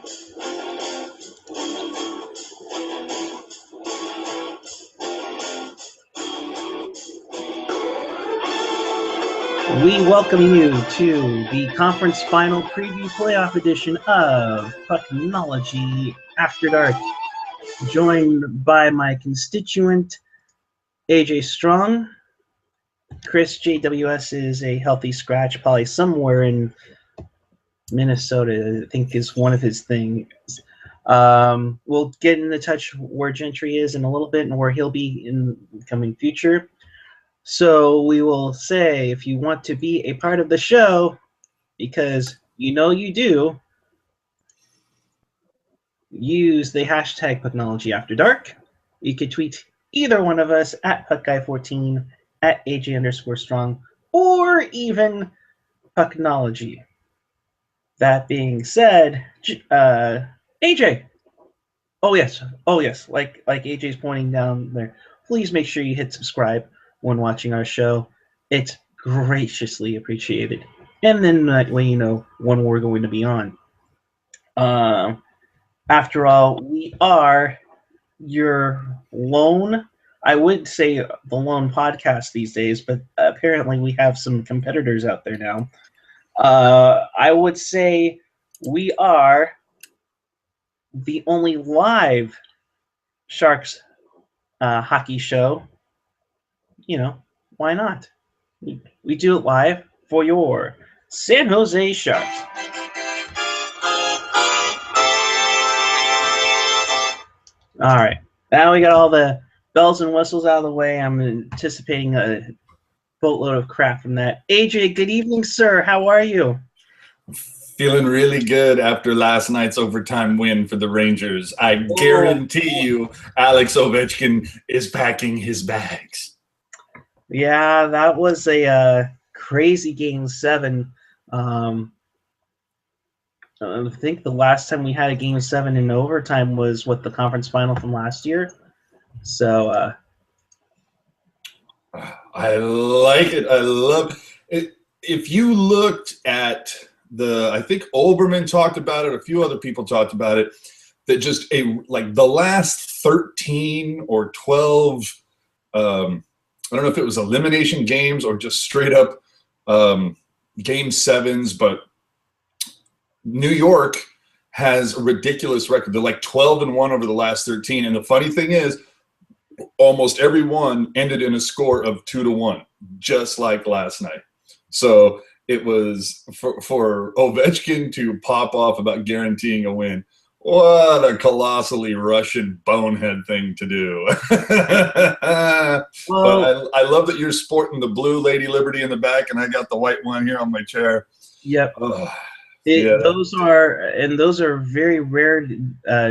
We welcome you to the conference final preview playoff edition of Pucknology After Dark, joined by my constituent AJ Strong. Chris JWS is a healthy scratch, probably somewhere in Minnesota, I think is one of his things. We'll get into touch where Gentry is in a little bit and where he'll be in the coming future. So we will say, if you want to be a part of the show, because you know you do, use the hashtag Pucknology After Dark. You could tweet either one of us at PuckGuy14, at AJ_Strong, or even Pucknology. That being said, AJ. Oh yes. Like AJ's pointing down there. Please make sure you hit subscribe when watching our show. It's graciously appreciated. And then that way you know when we're going to be on. After all, we are your lone, I would say the lone podcast these days, but apparently we have some competitors out there now. I would say we are the only live Sharks hockey show. You know, why not? We do it live for your San Jose Sharks. All right, now we got all the bells and whistles out of the way. I'm anticipating a boatload of crap from that. AJ, good evening, sir. How are you? Feeling really good after last night's overtime win for the Rangers. I guarantee you Alex Ovechkin is packing his bags. Yeah, that was a crazy Game 7. I think the last time we had a Game 7 in overtime was the conference final from last year. So I like it. I love it. If you looked at I think Olbermann talked about it, a few other people talked about it, that just the last 13 or 12, I don't know if it was elimination games or just straight up Game 7s, but New York has a ridiculous record. They're like 12-1 over the last 13. And the funny thing is, almost every one ended in a score of 2-1, just like last night. So it was for Ovechkin to pop off about guaranteeing a win. What a colossally Russian bonehead thing to do. But I love that you're sporting the blue Lady Liberty in the back, and I got the white one here on my chair. Yep. Those are very rare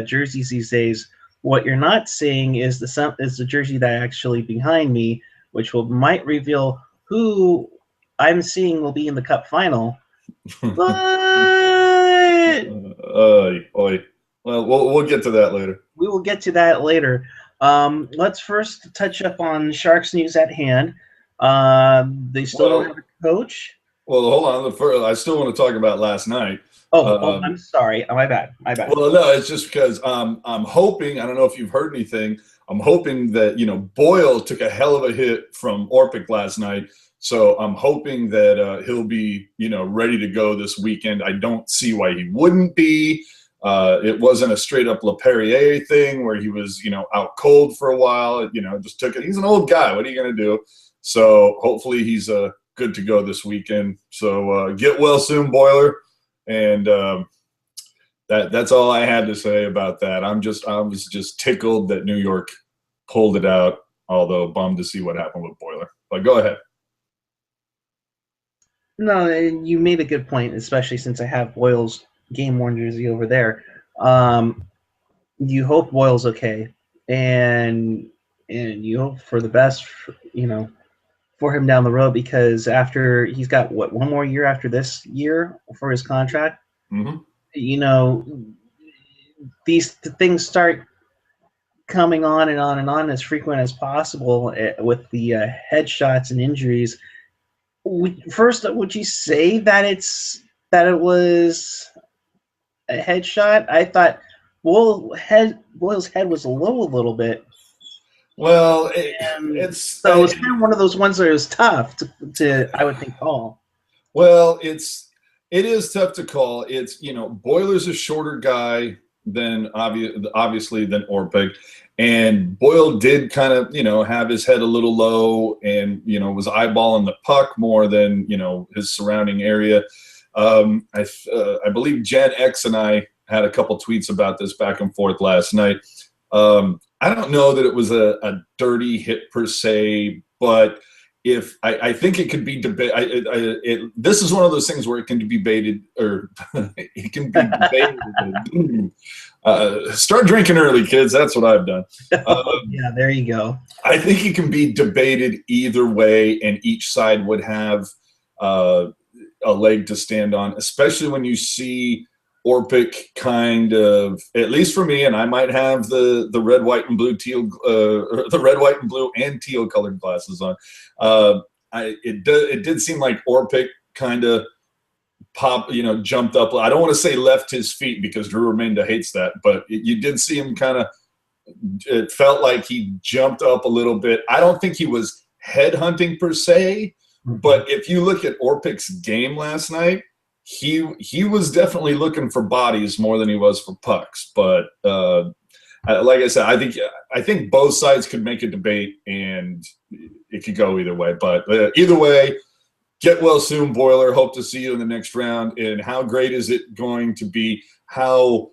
jerseys these days. What you're not seeing is the jersey that actually behind me, which might reveal who I'm seeing will be in the Cup final. But well, we'll get to that later. We will get to that later. Let's first touch up on Sharks news at hand. They still don't have a coach. Well, hold on. I still want to talk about last night. I'm sorry. My bad. Well, no, it's just because I'm hoping. I don't know if you've heard anything. I'm hoping that Boyle took a hell of a hit from Orpik last night. So I'm hoping that he'll be, ready to go this weekend. I don't see why he wouldn't be. It wasn't a straight up LePerrier thing where he was, out cold for a while. Just took it. He's an old guy. What are you going to do? So hopefully he's good to go this weekend. So get well soon, Boiler. And that's all I had to say about that. I was just tickled that New York pulled it out, although bummed to see what happened with Boiler. But go ahead. No, you made a good point, especially since I have Boyle's game-worn jersey over there. You hope Boyle's okay, and you hope for the best, for him down the road, because after he's got one more year after this year for his contract. Mm-hmm. These things start coming on and on and on as frequent as possible with the headshots and injuries. First, would you say that it was a headshot. I thought Boyle's head was low a little bit. Well, So it's kind of one of those ones that was tough to I would think, call. Well, it is tough to call. It's Boiler's a shorter guy than obviously than Orpik, and Boyle did kind of have his head a little low and was eyeballing the puck more than his surrounding area. I believe Gen X and I had a couple tweets about this back and forth last night. I don't know that it was a dirty hit per se, but if I think it could be debated. This is one of those things where it can be debated, or it can be debated. Start drinking early, kids. That's what I've done. Yeah, there you go. I think it can be debated either way, and each side would have a leg to stand on, especially when you see Orpik kind of, at least for me, and I might have the red, white, and blue teal, the red, white, and blue and teal colored glasses on. It did seem like Orpik kind of jumped up. I don't want to say left his feet because Drew Raminda hates that, but you did see him kind of. It felt like he jumped up a little bit. I don't think he was headhunting per se, but if you look at Orpik's game last night, he was definitely looking for bodies more than he was for pucks. But like I said, I think both sides could make a debate, and it could go either way. But either way, get well soon, Boiler. Hope to see you in the next round. And how great is it going to be? How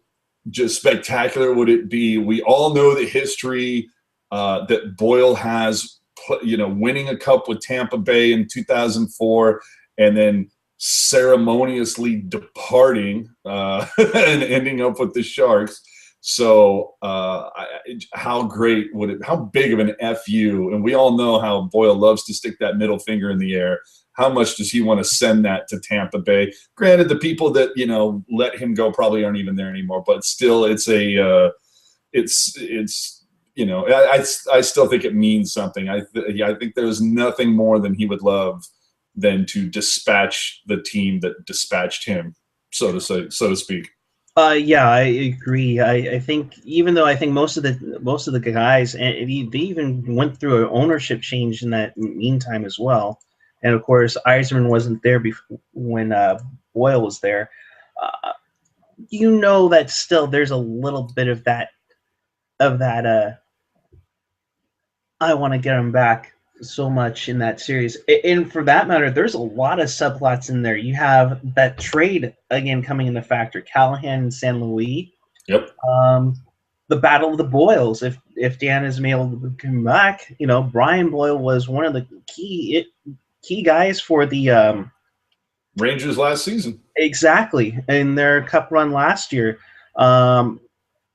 just spectacular would it be? We all know the history that Boyle has, winning a cup with Tampa Bay in 2004, and then ceremoniously departing and ending up with the Sharks. So how great would it, how big of an FU, and we all know how Boyle loves to stick that middle finger in the air. How much does he want to send that to Tampa Bay? Granted, the people that let him go probably aren't even there anymore, but still, I still think it means something. I think there's nothing more than he would love than to dispatch the team that dispatched him, so to speak. Yeah, I agree. I think even though I think most of the guys, and they even went through an ownership change in that meantime as well. And of course, Yzerman wasn't there before when Boyle was there. That still there's a little bit of that. I want to get him back so much in that series, and for that matter, there's a lot of subplots in there. You have that trade again coming into factor, Callahan and San Luis. Yep. The Battle of the Boyles. If Dan is able to come back, Brian Boyle was one of the key guys for the Rangers last season. Exactly, in their cup run last year.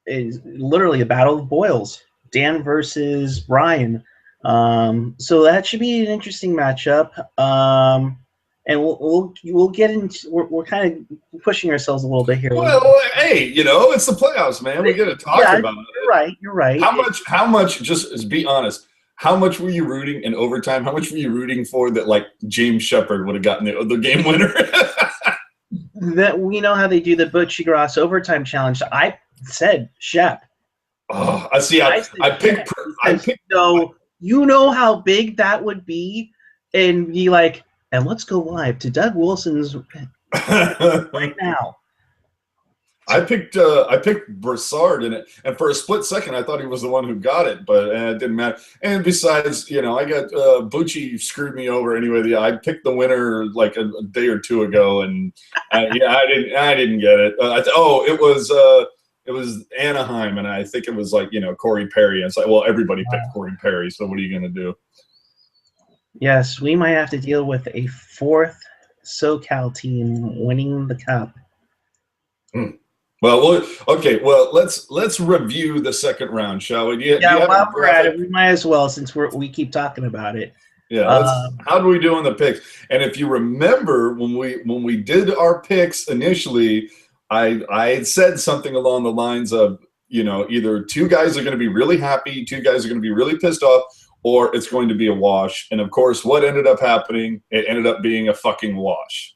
It's literally a battle of Boyles. Dan versus Brian. So that should be an interesting matchup. And we'll get into. We're kind of pushing ourselves a little bit here. Well, hey, it's the playoffs, man. We got to talk about it. You're right. How much? Just be honest. How much were you rooting in overtime? How much were you rooting for that? James Shepard would have gotten the game winner. That we know how they do the Butch Grass overtime challenge. I said Shep. Oh, I see. I picked. So you know how big that would be, and be like, and let's go live to Doug Wilson's right now. I picked Brassard in it, and for a split second, I thought he was the one who got it, but it didn't matter. And besides, I got Bucci screwed me over anyway. I picked the winner like a day or two ago, and I didn't get it. It was Anaheim, and I think it was Corey Perry. And it's like, well, everybody picked Corey Perry, so what are you going to do? Yes, we might have to deal with a fourth SoCal team winning the cup. Well, okay. Well, let's review the second round, shall we? While we're at it, we might as well, since we keep talking about it. Yeah. How do we do on the picks? And if you remember when we did our picks initially, I had said something along the lines of, either two guys are going to be really happy, two guys are going to be really pissed off, or it's going to be a wash. And of course, what ended up happening? It ended up being a fucking wash.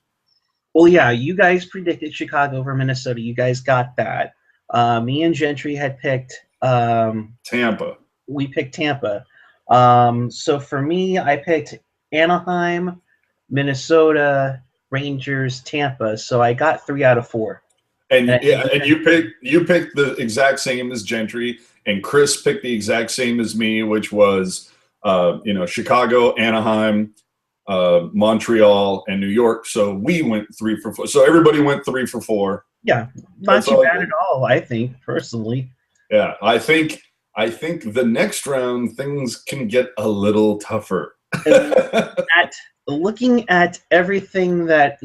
Well, yeah, you guys predicted Chicago over Minnesota. You guys got that. Me and Gentry had picked Tampa. We picked Tampa. So for me, I picked Anaheim, Minnesota, Rangers, Tampa. So I got 3 out of 4. And you picked the exact same as Gentry, and Chris picked the exact same as me, which was Chicago, Anaheim, Montreal, and New York. So we went 3 for 4. So everybody went 3 for 4. Yeah, not too bad at all, I think, personally. Yeah, I think the next round things can get a little tougher. Looking at everything that,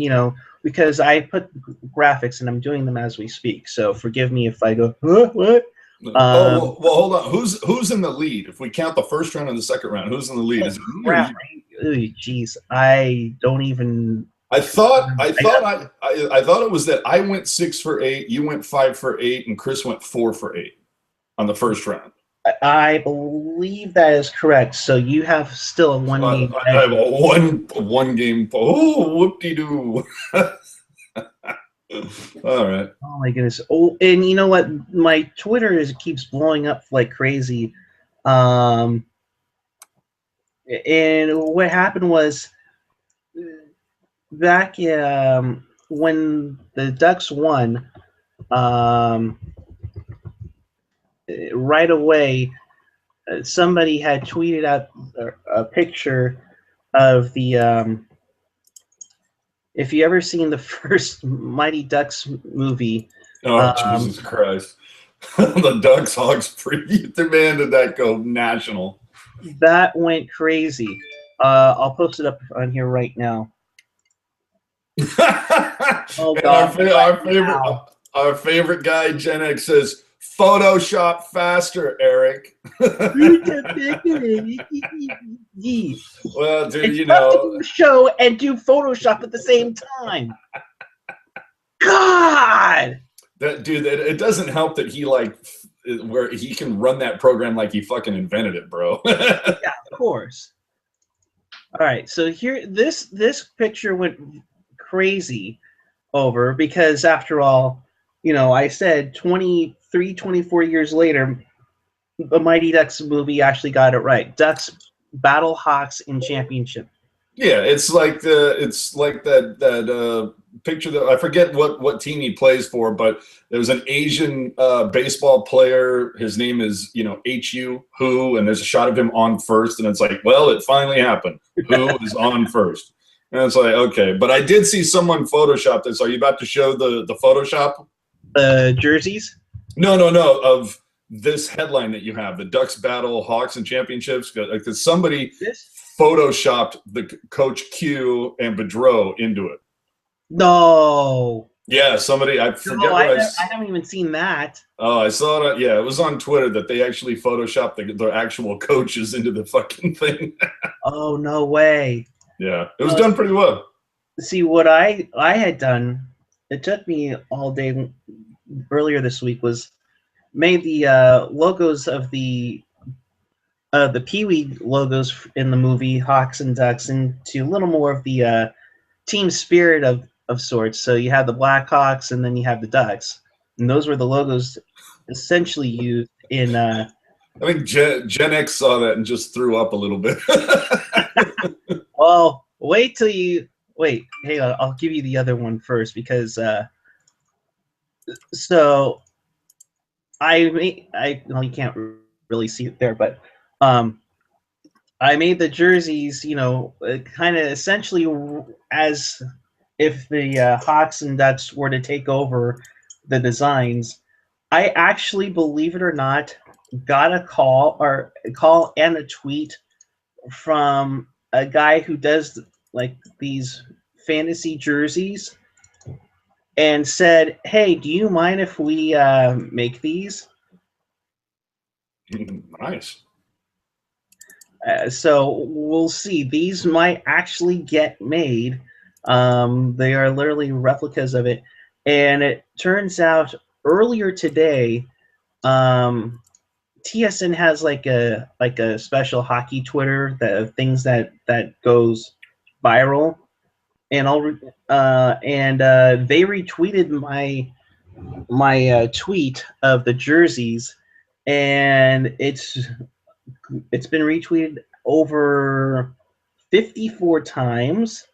because I put graphics and I'm doing them as we speak, so forgive me if I go, what? Well, hold on. Who's in the lead? If we count the first round and the second round, who's in the lead? Is it me or you? Jeez, I don't even. I thought it was that I went 6 for 8, you went 5 for 8, and Chris went 4 for 8 on the first round. I believe that is correct. So you have still a 1 game. I have a one game. Oh, whoop-de-doo. All right. Oh my goodness. Oh, and you know what? My Twitter keeps blowing up like crazy. And what happened was back when the Ducks won, right away, somebody had tweeted out a picture of the. If you ever seen the first Mighty Ducks movie, Jesus Christ, the Ducks Hogs demanded that go national. That went crazy. I'll post it up on here right now. Oh God! Our favorite guy, Gen X, says, "Photoshop faster, Eric." Well, dude, it's tough to do a show and do Photoshop at the same time. God, it doesn't help that he where he can run that program like he fucking invented it, bro. Yeah, of course. All right, so here, this picture went crazy over because after all, I said 23, 24 years later, the Mighty Ducks movie actually got it right. Ducks battle Hawks in championship. Yeah, it's like that picture that I forget what team he plays for, but there was an Asian baseball player. His name is HU Who, and there's a shot of him on first, and it's like, well, it finally happened. Who is on first? And it's like, okay, but I did see someone Photoshop this. Are you about to show the Photoshop? Jerseys? No, of this headline that you have, the Ducks battle Hawks and championships, because somebody photoshopped the Coach Q and Bedreau into it. No. Yeah, somebody, I forget I haven't even seen that. Oh, I saw it. Yeah, it was on Twitter that they actually photoshopped the actual coaches into the fucking thing. Oh, no way. Yeah, it was done pretty well. See, what I had done, it took me all day earlier this week, was made the logos of the Pee-wee logos in the movie Hawks and Ducks into a little more of the team spirit of sorts. So you have the Blackhawks and then you have the Ducks, and those were the logos essentially used in. I think Gen X saw that and just threw up a little bit. Well, wait. Hey, I'll give you the other one first because so well, you can't really see it there, but I made the jerseys, kind of essentially as if the Hawks and Ducks were to take over the designs. I actually, believe it or not, got a call and a tweet from a guy who does these fantasy jerseys and said, "Hey, do you mind if we make these?" Nice. So we'll see. These might actually get made. They are literally replicas of it, and it turns out earlier today, TSN has like a special hockey Twitter that things that goes viral, and they retweeted my tweet of the jerseys, and it's been retweeted over 54 times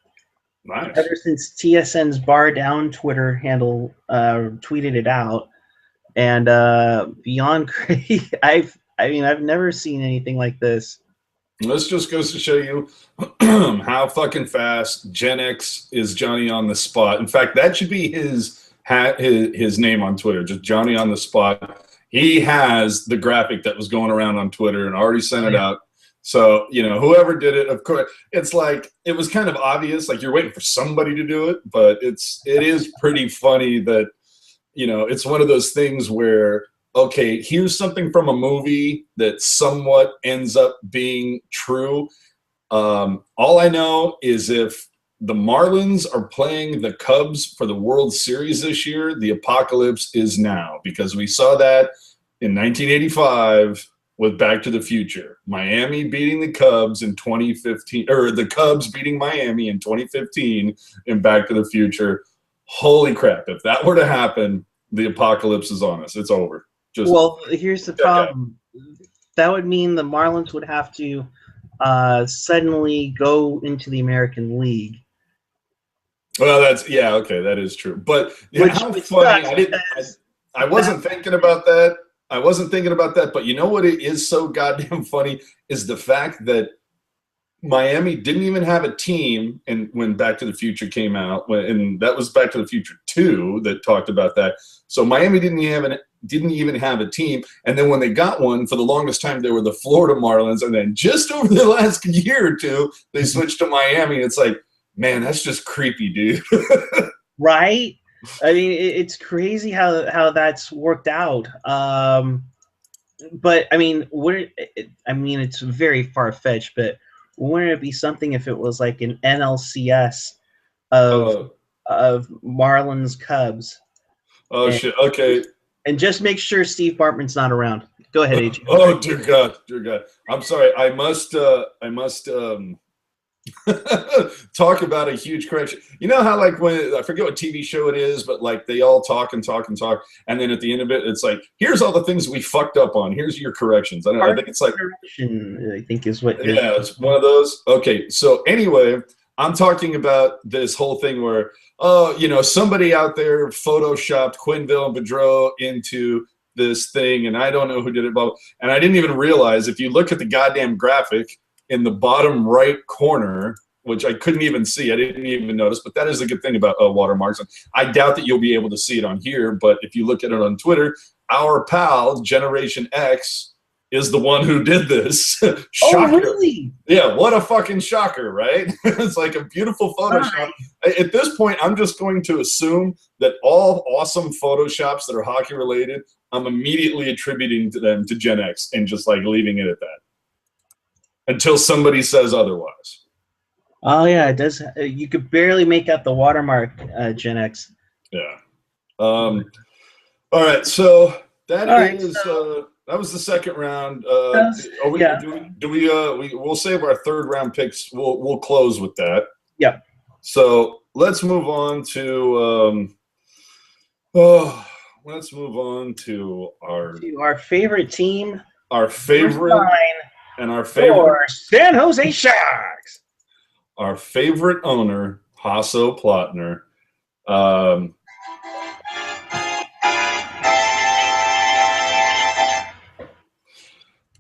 Nice. ever since TSN's Bar Down Twitter handle tweeted it out. And beyond crazy, I've never seen anything like this. This just goes to show you how fucking fast Gen X is Johnny on the spot. In fact, that should be his name on Twitter, just Johnny on the spot. He has the graphic that was going around on Twitter and already sent it out. So, you know, whoever did it, of course, it's like, it was kind of obvious, like you're waiting for somebody to do it, but it is pretty funny that, you know, it's one of those things where, okay, here's something from a movie that somewhat ends up being true. All I know is if the Marlins are playing the Cubs for the World Series this year, the apocalypse is now, because we saw that in 1985 with Back to the Future. Miami beating the Cubs in 2015, or the Cubs beating Miami in 2015 in Back to the Future. Holy crap, if that were to happen, the apocalypse is on us. It's over. Well, here's the problem. That would mean the Marlins would have to suddenly go into the American League. Well, okay, that is true. But yeah, how funny! I wasn't thinking about that. I wasn't thinking about that. But you know what? It is so goddamn funny is the fact that Miami didn't even have a team, and when Back to the Future came out, and that was Back to the Future 2 that talked about that. So Miami didn't even have a team, and then when they got one, for the longest time they were the Florida Marlins, and then just over the last year or two they switched to Miami. It's like, man, that's just creepy, dude. Right? I mean, it's crazy how that's worked out. But I mean, it's very far fetched, but wouldn't it be something if it was like an NLCS of Marlins Cubs? Shit. Okay. And just make sure Steve Bartman's not around. Go ahead, AJ. Oh dear God, dear God. I'm sorry. I must talk about a huge correction. You know how, like, when I forget what TV show it is, but like they all talk and talk and talk, and then at the end of it, it's like, here's all the things we fucked up on. Here's your corrections. I don't know. I think it's like correction. I think is what. Yeah, it's one of those. Okay, so anyway, I'm talking about this whole thing where, somebody out there photoshopped Quinville and Bedreau into this thing, and I don't know who did it, but and I didn't even realize, if you look at the goddamn graphic in the bottom right corner, which I couldn't even see, I didn't even notice, but that is a good thing about watermarks. I doubt that you'll be able to see it on here, but if you look at it on Twitter, our pal Generation X is the one who did this. Shocker. Oh, really? Yeah, what a fucking shocker, right? It's like a beautiful Photoshop. At this point, I'm just going to assume that all awesome Photoshops that are hockey related, I'm immediately attributing to them to Gen X and just like leaving it at that until somebody says otherwise. Oh yeah, it does. You could barely make out the watermark, Gen X. Yeah. All right, so that was the second round. We'll save our third round picks. We'll close with that. Yeah. So let's move on to our favorite team. Our favorite San Jose Sharks. Our favorite owner, Hasso Plattner.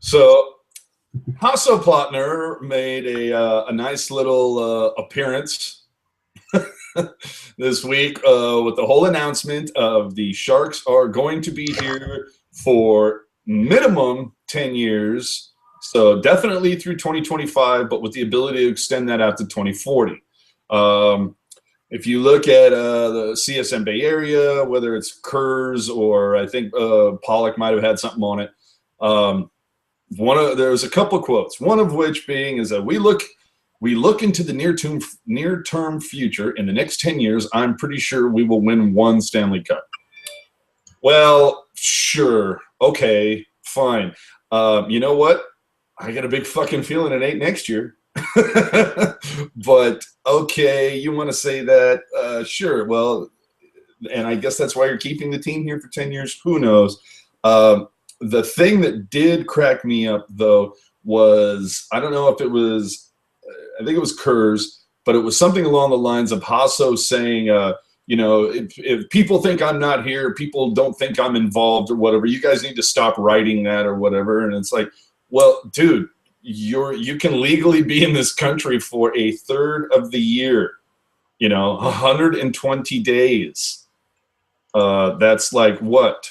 So Hasso Plattner made a nice little appearance this week with the whole announcement of the Sharks are going to be here for minimum 10 years. So definitely through 2025, but with the ability to extend that out to 2040. If you look at the CSM Bay Area, whether it's Kurz or I think Pollock might have had something on it. There's a couple quotes. One of which being is that we look into the near term future. In the next 10 years, I'm pretty sure we will win one Stanley Cup. Well, sure, okay, fine. You know what? I got a big fucking feeling it ain't next year. But okay, you want to say that? Sure. Well, and I guess that's why you're keeping the team here for 10 years. Who knows? The thing that did crack me up, though, was I don't know if it was, I think it was Kurz, but it was something along the lines of Hasso saying, you know, if people think I'm not here, people don't think I'm involved or whatever, you guys need to stop writing that or whatever. And it's like, well, dude, you can legally be in this country for a third of the year, you know, 120 days. That's like what?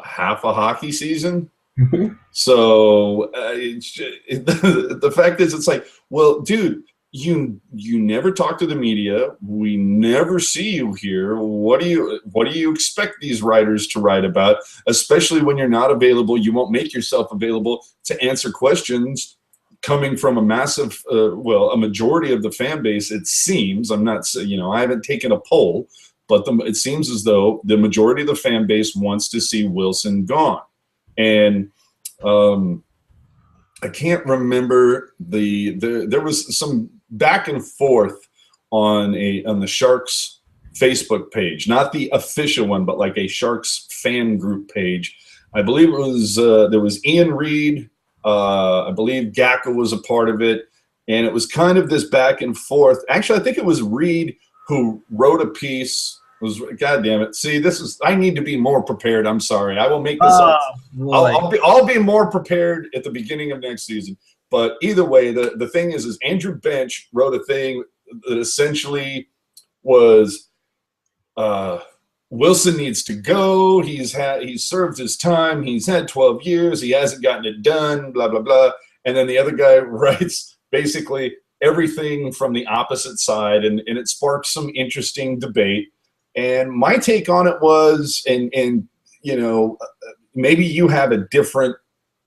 Half a hockey season. So the fact is, it's like, well, dude, you never talk to the media. We never see you here. What do you expect these writers to write about? Especially when you're not available, you won't make yourself available to answer questions coming from a massive, a majority of the fan base. It seems. I'm not, you know, I haven't taken a poll, but it seems as though the majority of the fan base wants to see Wilson gone. And I can't remember there was some back and forth on the Sharks Facebook page, not the official one, but like a Sharks fan group page. I believe it was there was Ian Reed. I believe Gackel was a part of it, and it was kind of this back and forth. Actually, I think it was Reed who wrote a piece. God damn it! See, I need to be more prepared. I'm sorry. I will make this up. I'll be more prepared at the beginning of next season. But either way, the thing is Andrew Bench wrote a thing that essentially was Wilson needs to go. He's served his time. He's had 12 years. He hasn't gotten it done. Blah blah blah. And then the other guy writes basically everything from the opposite side, and it sparked some interesting debate. And my take on it was, and you know, maybe you have a different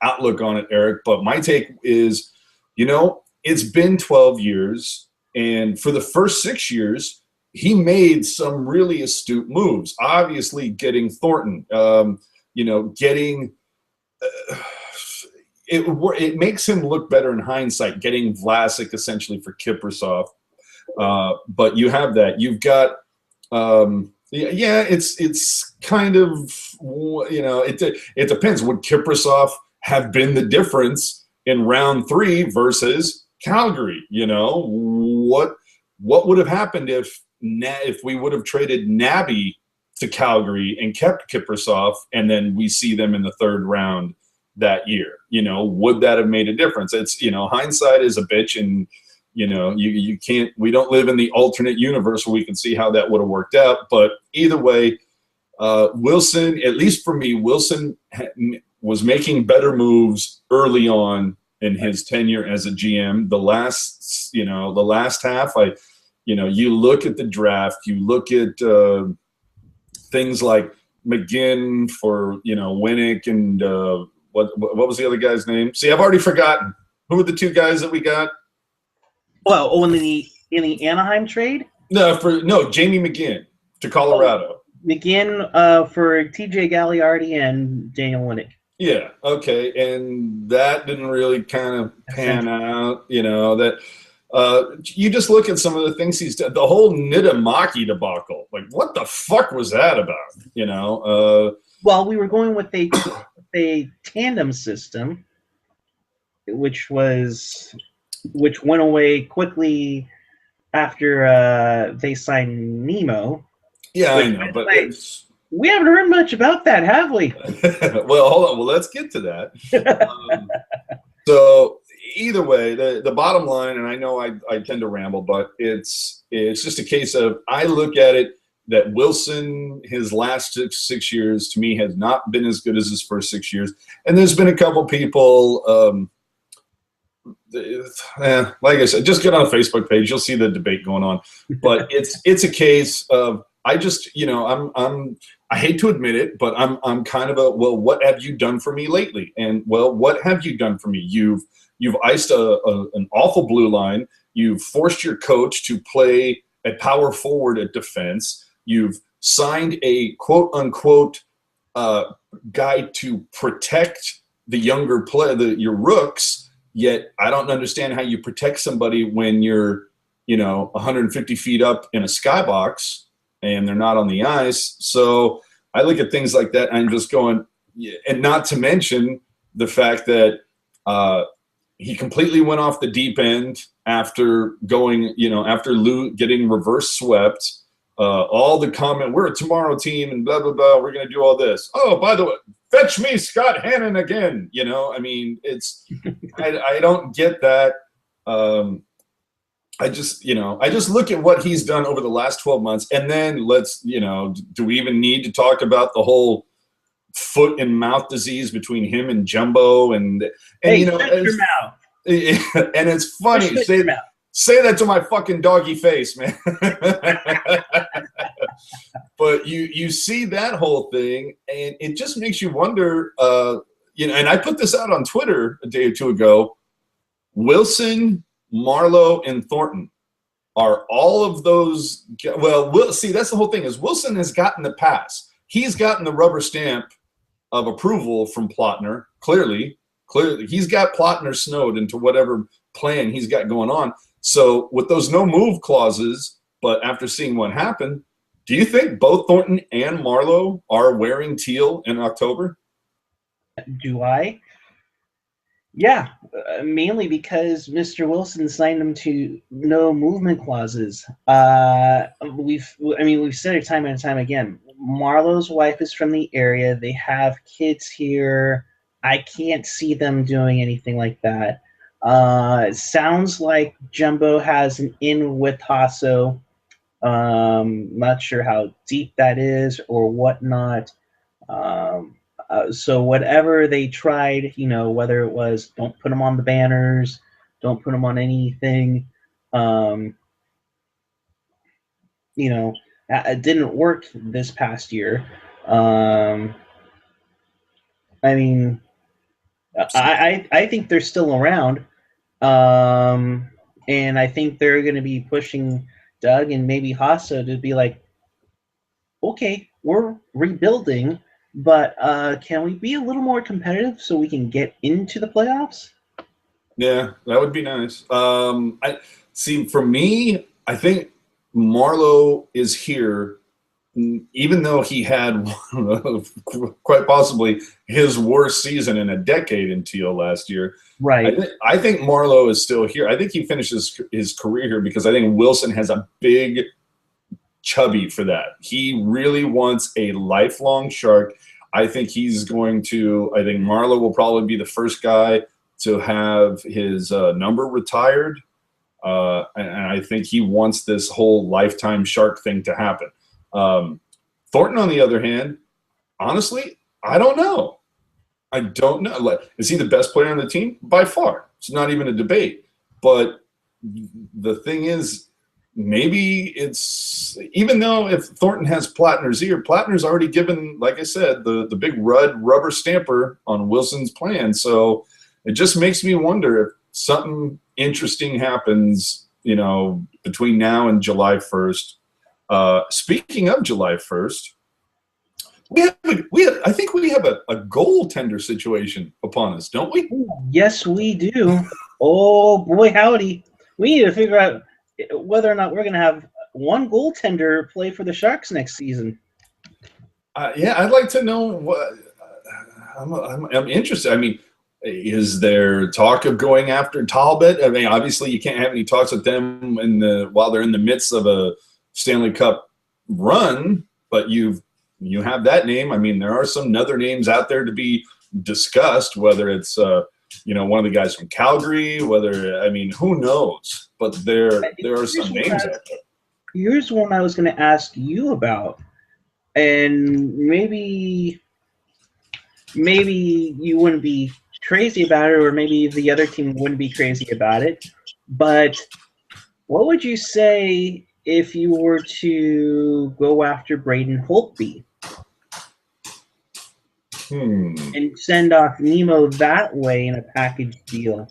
outlook on it, Eric, but my take is, you know, it's been 12 years, and for the first 6 years, he made some really astute moves. Obviously, getting Thornton, you know, getting it makes him look better in hindsight. Getting Vlasic essentially for Kiprasov, but you have that. You've got. Yeah, it's kind of, you know, it depends. Would Kiprasov have been the difference in round 3 versus Calgary? You know, what would have happened if we would have traded Nabby to Calgary and kept Kiprasov, and then we see them in the 3rd round that year? You know, would that have made a difference? It's, you know, hindsight is a bitch, and you know, you can't. We don't live in the alternate universe where we can see how that would have worked out. But either way, Wilson, at least for me, Wilson was making better moves early on in his tenure as a GM. The last half, you look at the draft, you look at things like McGinn for, you know, Winnick and what was the other guy's name? See, I've already forgotten. Who were the 2 guys that we got? Well, in the Anaheim trade? No, Jamie McGinn to Colorado. McGinn for TJ Galliardi and Daniel Winnick. Yeah, okay, and that didn't really kind of pan out. You know, that you just look at some of the things he's done. The whole Niittymaki debacle, like what the fuck was that about? You know. Well, we were going with a tandem system, which went away quickly after they signed Nemo. Yeah, I know, but we haven't heard much about that, have we? Well, hold on. Well, let's get to that. So either way, the bottom line, and I know I tend to ramble, but it's just a case of, I look at it that Wilson, his last six years, to me, has not been as good as his first 6 years. And there's been a couple people, like I said, just get on the Facebook page. You'll see the debate going on. But it's a case of, I just, you know, I hate to admit it, but I'm kind of well, what have you done for me lately? And well, what have you done for me? You've iced an awful blue line. You've forced your coach to play at power forward at defense. You've signed a quote unquote guy to protect the younger your rooks. Yet I don't understand how you protect somebody when you're, 150 feet up in a skybox and they're not on the ice. So I look at things like that and I'm just going, and not to mention the fact that he completely went off the deep end after going, after getting reverse swept. All the comment, we're a tomorrow team and blah, blah, blah. We're going to do all this. Oh, by the way, fetch me Scott Hannon again. It's, I don't get that. I just look at what he's done over the last 12 months. And then do we even need to talk about the whole foot and mouth disease between him and Jumbo? And hey, shut your mouth. And it's funny. Say that to my fucking doggy face, man. But you see that whole thing, and it just makes you wonder. And I put this out on Twitter a day or two ago. Wilson, Marlowe, and Thornton are all of those. Well, see, that's the whole thing. Is Wilson has gotten the pass. He's gotten the rubber stamp of approval from Plotner. Clearly, he's got Plotner snowed into whatever plan he's got going on. So with those no move clauses, but after seeing what happened, do you think both Thornton and Marlowe are wearing teal in October? Do I? Yeah, mainly because Mr. Wilson signed them to no movement clauses. We've said it time and time again. Marlowe's wife is from the area. They have kids here. I can't see them doing anything like that. It sounds like Jumbo has an in with Hasso. Not sure how deep that is or whatnot. So whatever they tried, whether it was don't put them on the banners, don't put them on anything, it didn't work this past year. I think they're still around. And I think they're going to be pushing Doug and maybe Hasso to be like, okay, we're rebuilding, but can we be a little more competitive so we can get into the playoffs? Yeah, that would be nice. For me, I think Marlowe is here, even though he had quite possibly his worst season in a decade in teal last year. Right. I think Marlowe is still here. I think he finishes his career here because I think Wilson has a big chubby for that. He really wants a lifelong Shark. I think Marlowe will probably be the first guy to have his number retired. And I think he wants this whole lifetime Shark thing to happen. Thornton, on the other hand, honestly, I don't know. I don't know. Like, is he the best player on the team? By far. It's not even a debate. But the thing is, maybe it's, even though if Thornton has Platner's ear, Platner's already given, like I said, the big rubber stamper on Wilson's plan. So it just makes me wonder if something interesting happens, between now and July 1st. Speaking of July 1st, I think we have a goaltender situation upon us, don't we? Yes, we do. Oh boy, howdy! We need to figure out whether or not we're going to have one goaltender play for the Sharks next season. Yeah, I'd like to know what. I'm interested. I mean, is there talk of going after Talbot? I mean, obviously you can't have any talks with them while they're in the midst of a Stanley Cup run, but you have that name. I mean, there are some other names out there to be discussed, whether it's one of the guys from Calgary, who knows? But there are some names out there. Here's one I was going to ask you about, and maybe you wouldn't be crazy about it, or maybe the other team wouldn't be crazy about it. But what would you say if you were to go after Braden Holtby and send off Nemo that way in a package deal?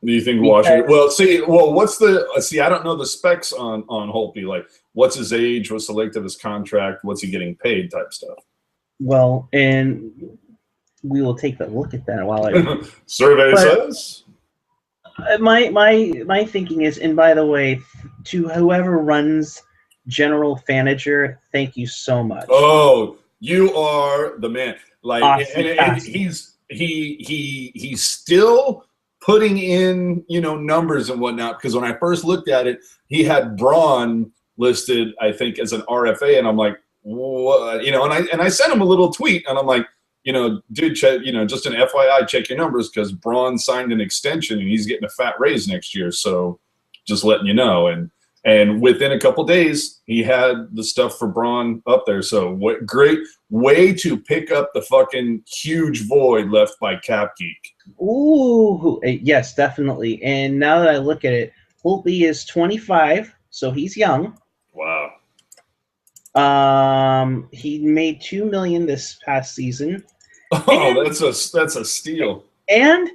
Do you think Washington? I don't know the specs on Holtby. Like, what's his age? What's the length of his contract? What's he getting paid? Type stuff. Well, and we will take a look at that while I. Survey But says. my thinking is, and by the way, to whoever runs General Fanager, thank you so much. Oh, you are the man. Like, Awesome, and he's still putting in, you know, numbers and whatnot. Because when I first looked at it, he had Braun listed, I think, as an RFA, and I'm like, what? You know, and I sent him a little tweet, and I'm like, you know, dude, check, you know, just an FYI, check your numbers because Braun signed an extension and he's getting a fat raise next year. So just letting you know. And within a couple days, he had the stuff for Braun up there. So what great way to pick up the fucking huge void left by Cap Geek. Ooh, yes, definitely. And now that I look at it, Holtby is 25, so he's young. Wow. He made $2 million this past season. Oh, and that's a steal. And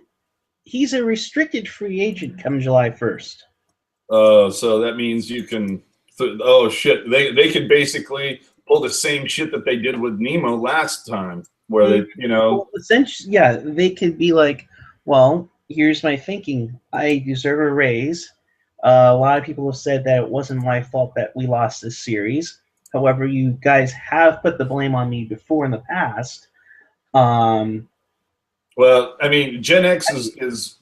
he's a restricted free agent come July 1st. So that means you can. Oh shit! They could basically pull the same shit that they did with Nemo last time, where they, you know. Well, essentially, yeah, they could be like, well, here's my thinking. I deserve a raise. A lot of people have said that it wasn't my fault that we lost this series. However, you guys have put the blame on me before in the past. Well, I mean, Gen X is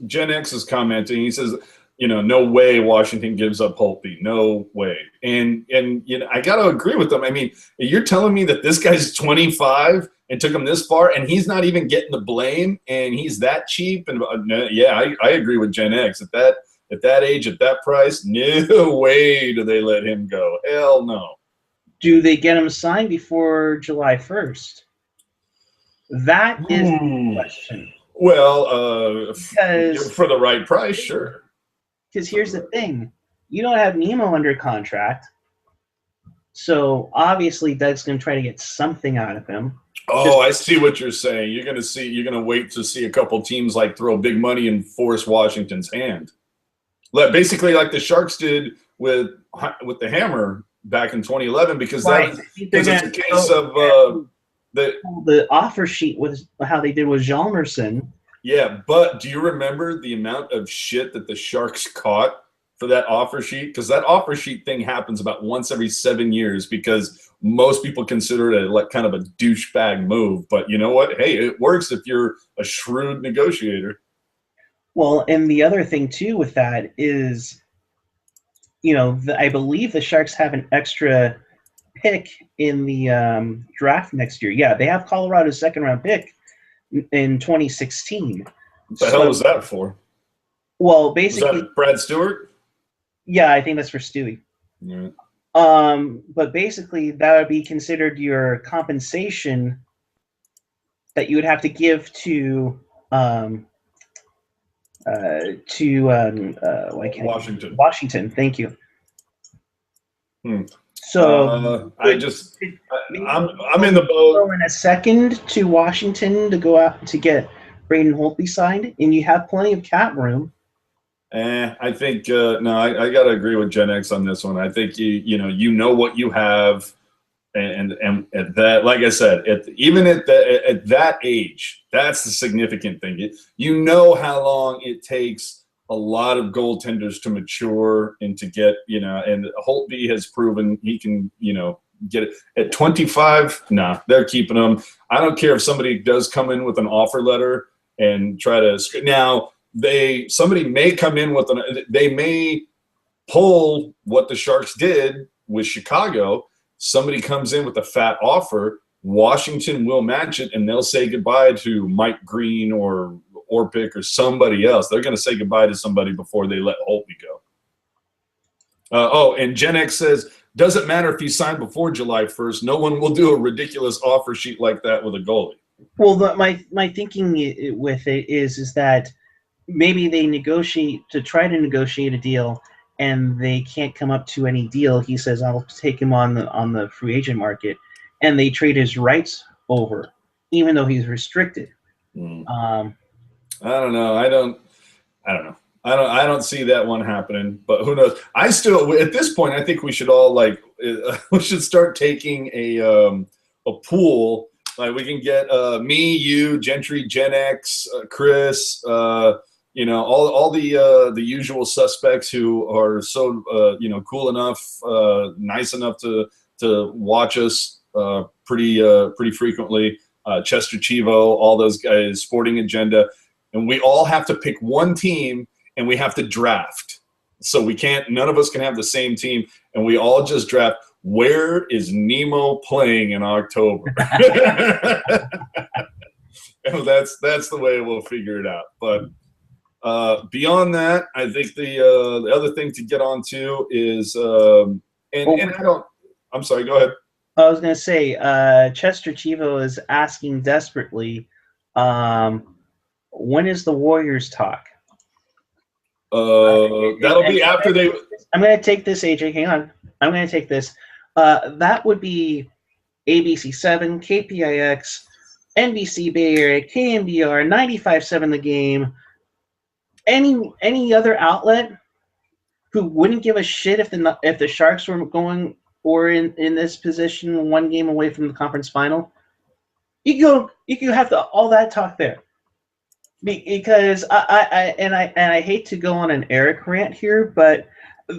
commenting. He says, you know, no way Washington gives up Holtby. No way. And you know, I got to agree with them. I mean, you're telling me that this guy's 25 and took him this far, and he's not even getting the blame, and he's that cheap. And yeah, I agree with Gen X at that age, at that price. No way do they let him go. Hell no. Do they get him signed before July 1st? That is the question. Well, for the right price, sure. Because here's the thing. You don't have Nemo under contract. So obviously Doug's going to try to get something out of him. Oh, I see what you're saying. You're going to wait to see a couple teams like throw big money and force Washington's hand. Basically like the Sharks did with the Hammer back in 2011, because right. it's a case of the offer sheet was how they did with Hjalmarsson. Yeah, but do you remember the amount of shit that the Sharks caught for that offer sheet? Because that offer sheet thing happens about once every 7 years, because most people consider it like kind of a douchebag move. But you know what? Hey, it works if you're a shrewd negotiator. Well, and the other thing too with that is, you know, I believe the Sharks have an extra pick in the draft next year. Yeah, they have Colorado's second-round pick in 2016. What the hell was that for? Well, basically, was that Brad Stewart? Yeah, I think that's for Stewie. Yeah. But basically, that would be considered your compensation that you would have to give to Washington. Washington. Thank you. So I'm in the boat. In a second to Washington to go out to get Braden Holtby signed, and you have plenty of cap room. I think no. I got to agree with Gen X on this one. I think you know what you have, and at that, like I said, even at that age, that's the significant thing. You know how long it takes a lot of goaltenders to mature and to get, and Holtby has proven he can, get it at 25. Nah, they're keeping him. I don't care if somebody does come in with an offer letter and try to now somebody may come in with they may pull what the Sharks did with Chicago. Somebody comes in with a fat offer. Washington will match it, and they'll say goodbye to Mike Green or Orpik or somebody else. They're going to say goodbye to somebody before they let Holtby go. And Gen X says, doesn't matter if you sign before July 1st. No one will do a ridiculous offer sheet like that with a goalie. Well, my thinking with it is that maybe they try to negotiate a deal, and they can't come up to any deal. He says, I'll take him on the free agent market, and they trade his rights over, even though he's restricted. I don't know. I don't know. I don't see that one happening, but who knows? I still, at this point, I think we should all we should start taking a pool Like we can get me, you, Gentry, Gen X, Chris, you know, all the usual suspects who are so you know, cool enough, nice enough to watch us pretty frequently. Chester Chivo, all those guys, Sporting Agenda, and we all have to pick one team, and we have to draft. So we can't. None of us can have the same team, and we all just draft. Where is Nemo playing in October? And that's the way we'll figure it out. But beyond that, I think the other thing to get on to is I'm sorry, go ahead. I was going to say, Chester Chivo is asking desperately, when is the Warriors talk? That'll be after they. I'm going to take this, AJ. Hang on. I'm going to take this. That would be ABC7, KPIX, NBC Bay Area, KMBR, 95.7 The Game. Any other outlet who wouldn't give a shit if the Sharks were going or in this position, one game away from the conference final, you could have all that talk there. Because I hate to go on an Eric rant here, but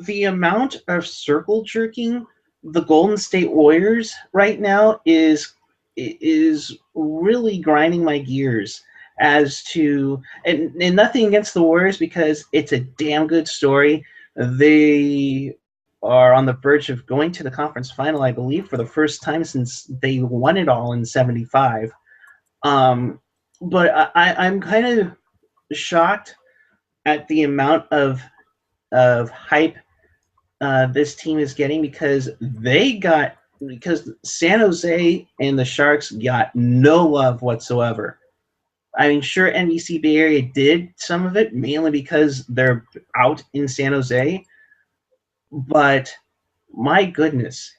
the amount of circle jerking the Golden State Warriors right now is really grinding my gears as to and nothing against the Warriors because it's a damn good story. They are on the verge of going to the conference final, I believe, for the first time since they won it all in '75. But I'm kind of shocked at the amount of hype this team is getting because San Jose and the Sharks got no love whatsoever. I mean, sure, NBC Bay Area did some of it, mainly because they're out in San Jose. But my goodness.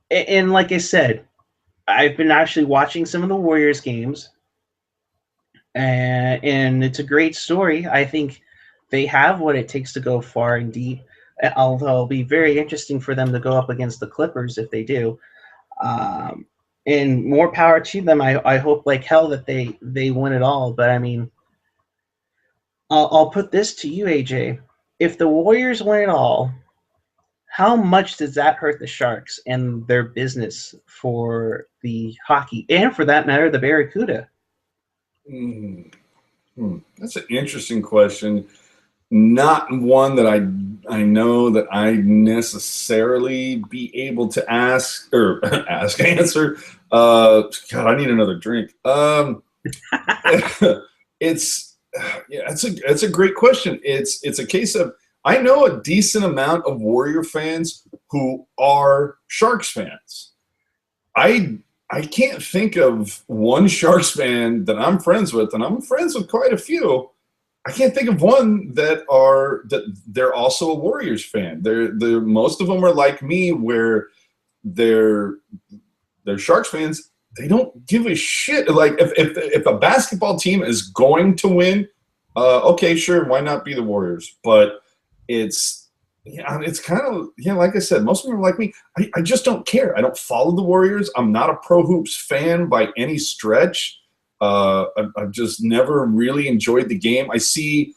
And like I said, I've been actually watching some of the Warriors games, and it's a great story. I think they have what it takes to go far and deep, although it'll be very interesting for them to go up against the Clippers if they do. And more power to them. I hope like hell that they win it all. But I mean, I'll put this to you, AJ. If the Warriors win it all, how much does that hurt the Sharks and their business for the hockey and, for that matter, the Barracuda? That's an interesting question. Not one that I know that I answer. God, I need another drink. It's a great question. It's a case of I know a decent amount of Warrior fans who are Sharks fans. I can't think of one Sharks fan that I'm friends with, and I'm friends with quite a few. I can't think of one that they're also a Warriors fan. They're most of them are like me, where they're Sharks fans. They don't give a shit. Like if a basketball team is going to win, okay, sure, why not be the Warriors? But it's kind of like I said, most of them are like me. I just don't care. I don't follow the Warriors. I'm not a pro hoops fan by any stretch. I've just never really enjoyed the game. I see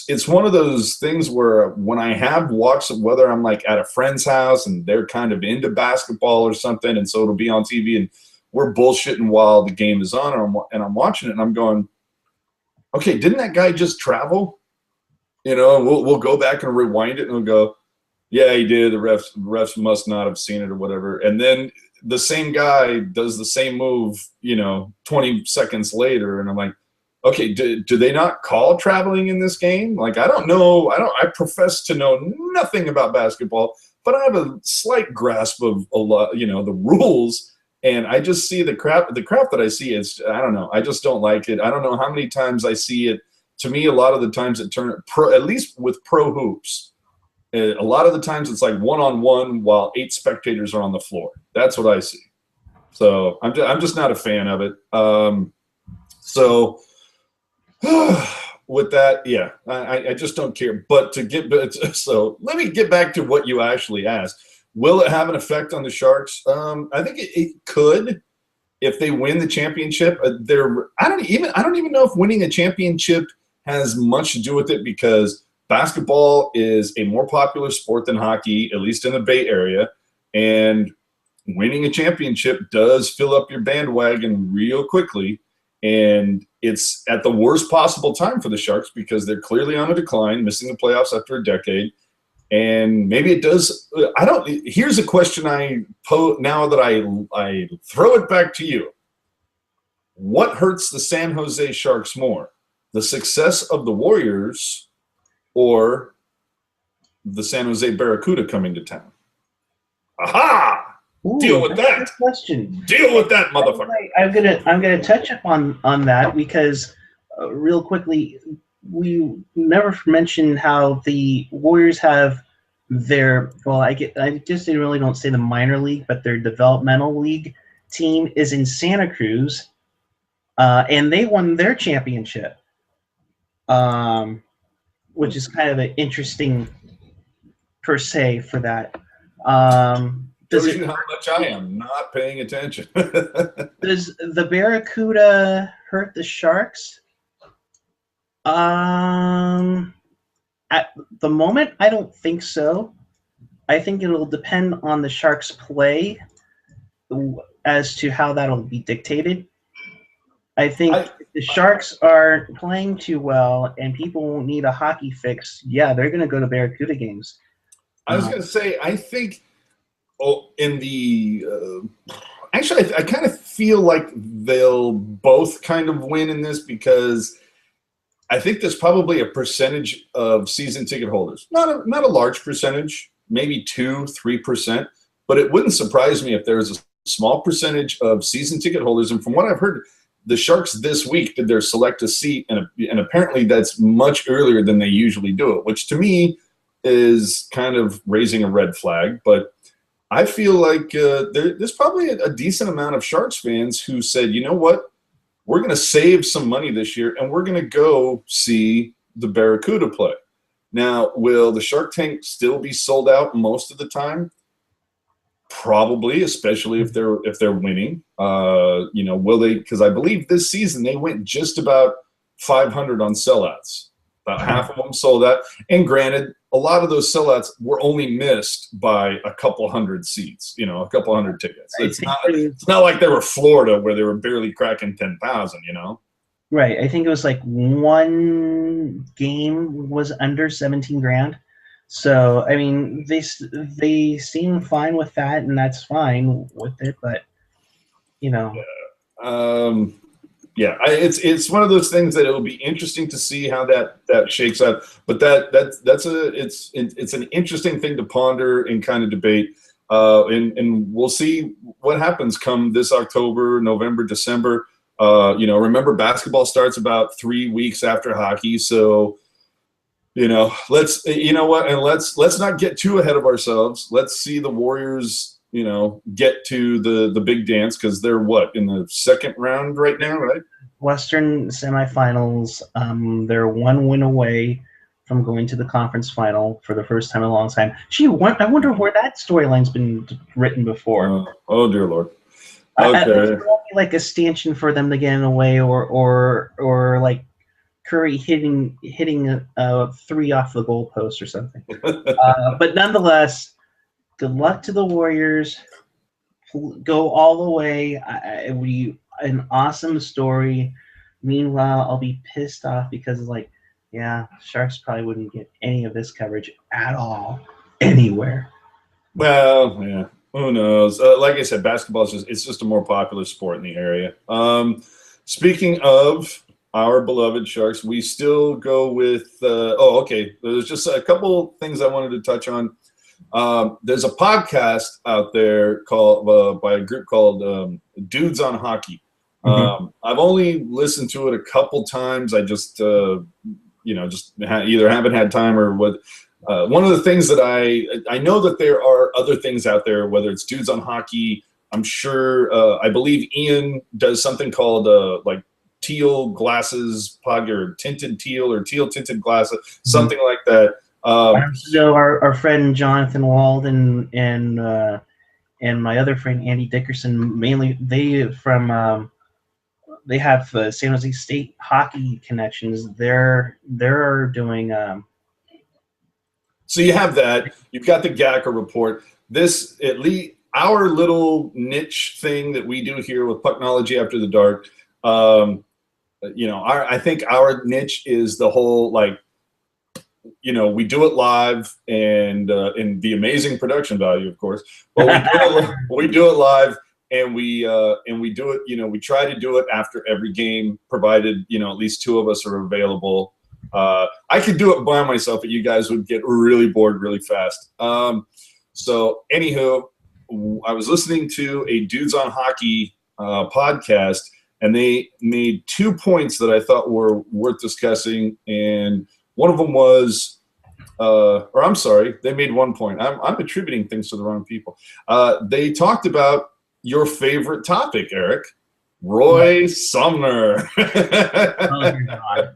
it's one of those things where when I have watched, whether I'm like at a friend's house and they're kind of into basketball or something, and so it'll be on TV and we're bullshitting while the game is on, and I'm watching it and I'm going, okay, didn't that guy just travel? We'll go back and rewind it and we'll go, yeah, he did. The refs must not have seen it or whatever. And then the same guy does the same move, 20 seconds later. And I'm like, okay, do they not call traveling in this game? Like, I don't know. I profess to know nothing about basketball, but I have a slight grasp of a lot, the rules. And I just see the crap that I see is, I don't know. I just don't like it. I don't know how many times I see it. To me, a lot of the times it turns at least with pro hoops. A lot of the times it's like one-on-one while 8 spectators are on the floor. That's what I see. So I'm just not a fan of it. So with that, yeah, I just don't care. But so let me get back to what you actually asked. Will it have an effect on the Sharks? I think it could if they win the championship. I don't even know if winning a championship has much to do with it, because basketball is a more popular sport than hockey, at least in the Bay Area, and winning a championship does fill up your bandwagon real quickly. And it's at the worst possible time for the Sharks because they're clearly on a decline, missing the playoffs after a decade. And maybe it does. Here's a question I pose now that I throw it back to you. What hurts the San Jose Sharks more? The success of the Warriors or the San Jose Barracuda coming to town? Aha! Ooh, Deal with that. Good question. Deal with that, motherfucker. I'm gonna touch upon that because real quickly, we never mentioned how the Warriors have their I guess they really don't say the minor league, but their developmental league team is in Santa Cruz, and they won their championship, which is kind of an interesting per se for that. Shows you how much I am not paying attention. Does the Barracuda hurt the Sharks? At the moment, I don't think so. I think it'll depend on the Sharks' play as to how that'll be dictated. I think if the Sharks are playing too well and people need a hockey fix, yeah, they're going to go to Barracuda games. I was going to say, I think in the actually, I kind of feel like they'll both kind of win in this, because I think there's probably a percentage of season ticket holders, not a large percentage, maybe 2-3%, but it wouldn't surprise me if there was a small percentage of season ticket holders. And from what I've heard, the Sharks this week did their select a seat, and apparently that's much earlier than they usually do it, which to me is kind of raising a red flag. But I feel like there's probably a decent amount of Sharks fans who said, you know what, we're going to save some money this year, and we're going to go see the Barracuda play. Now, will the Shark Tank still be sold out most of the time? Probably, especially if they're winning. Will they? Because I believe this season they went just about 500 on sellouts. About half of them sold out. And granted, a lot of those sellouts were only missed by a couple hundred seats, a couple hundred tickets. It's not like they were Florida where they were barely cracking 10,000, Right. I think it was like one game was under 17 grand. So, I mean, they seem fine with that, and that's fine with it, but, Yeah, it's one of those things that it'll be interesting to see how that shakes out. But it's an interesting thing to ponder and kind of debate. And we'll see what happens come this October, November, December. Remember, basketball starts about 3 weeks after hockey, so let's not get too ahead of ourselves. Let's see the Warriors get to the big dance, because they're in the second round right now, right? Western semifinals. They're one win away from going to the conference final for the first time in a long time. I wonder where that storyline's been written before. Oh dear Lord. Okay. There's probably like a stanchion for them to get away, or like Curry hitting a three off the goalpost or something. But nonetheless, good luck to the Warriors. Go all the way. An awesome story. Meanwhile, I'll be pissed off because Sharks probably wouldn't get any of this coverage at all anywhere. Well, yeah, who knows? Like I said, basketball is just a more popular sport in the area. Speaking of our beloved Sharks, we still go with okay. There's just a couple things I wanted to touch on. There's a podcast out there called by a group called Dudes on Hockey. Mm-hmm. I've only listened to it a couple times. I just either haven't had time or what. One of the things that I know that there are other things out there, whether it's Dudes on Hockey. I'm sure. I believe Ian does something called teal glasses pod or tinted teal or teal tinted glasses, something like that. So our friend Jonathan Wald and my other friend Andy Dickerson, mainly they have San Jose State hockey connections. They're doing. So you have that. You've got the Gacker report. This, at least our little niche thing that we do here with Pucknology After the Dark. I think our niche is the whole, like, we do it live and the amazing production value, of course. But we do it live, and we do it. We try to do it after every game, provided at least two of us are available. I could do it by myself, but you guys would get really bored really fast. So anywho, I was listening to a Dudes on Hockey podcast, and they made 2 points that I thought were worth discussing. And one of them was, or I'm sorry, they made 1 point. I'm attributing things to the wrong people. They talked about your favorite topic, Eric, Roy Sumner. Oh God.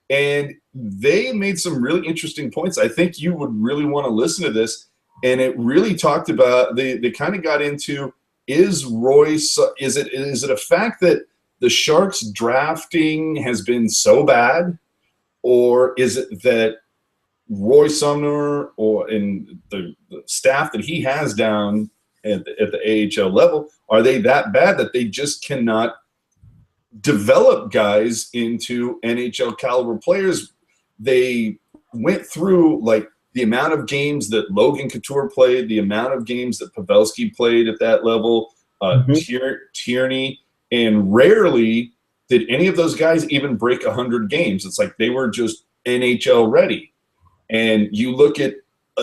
And they made some really interesting points. I think you would really want to listen to this. And it really talked about, they kind of got into, is it a fact that the Sharks drafting has been so bad, or is it that Roy Sumner and the staff that he has down at the AHL level, are they that bad that they just cannot develop guys into NHL caliber players? They went through, like, the amount of games that Logan Couture played, the amount of games that Pavelski played at that level, Tierney, and rarely did any of those guys even break 100 games. It's like they were just NHL ready. And you look at,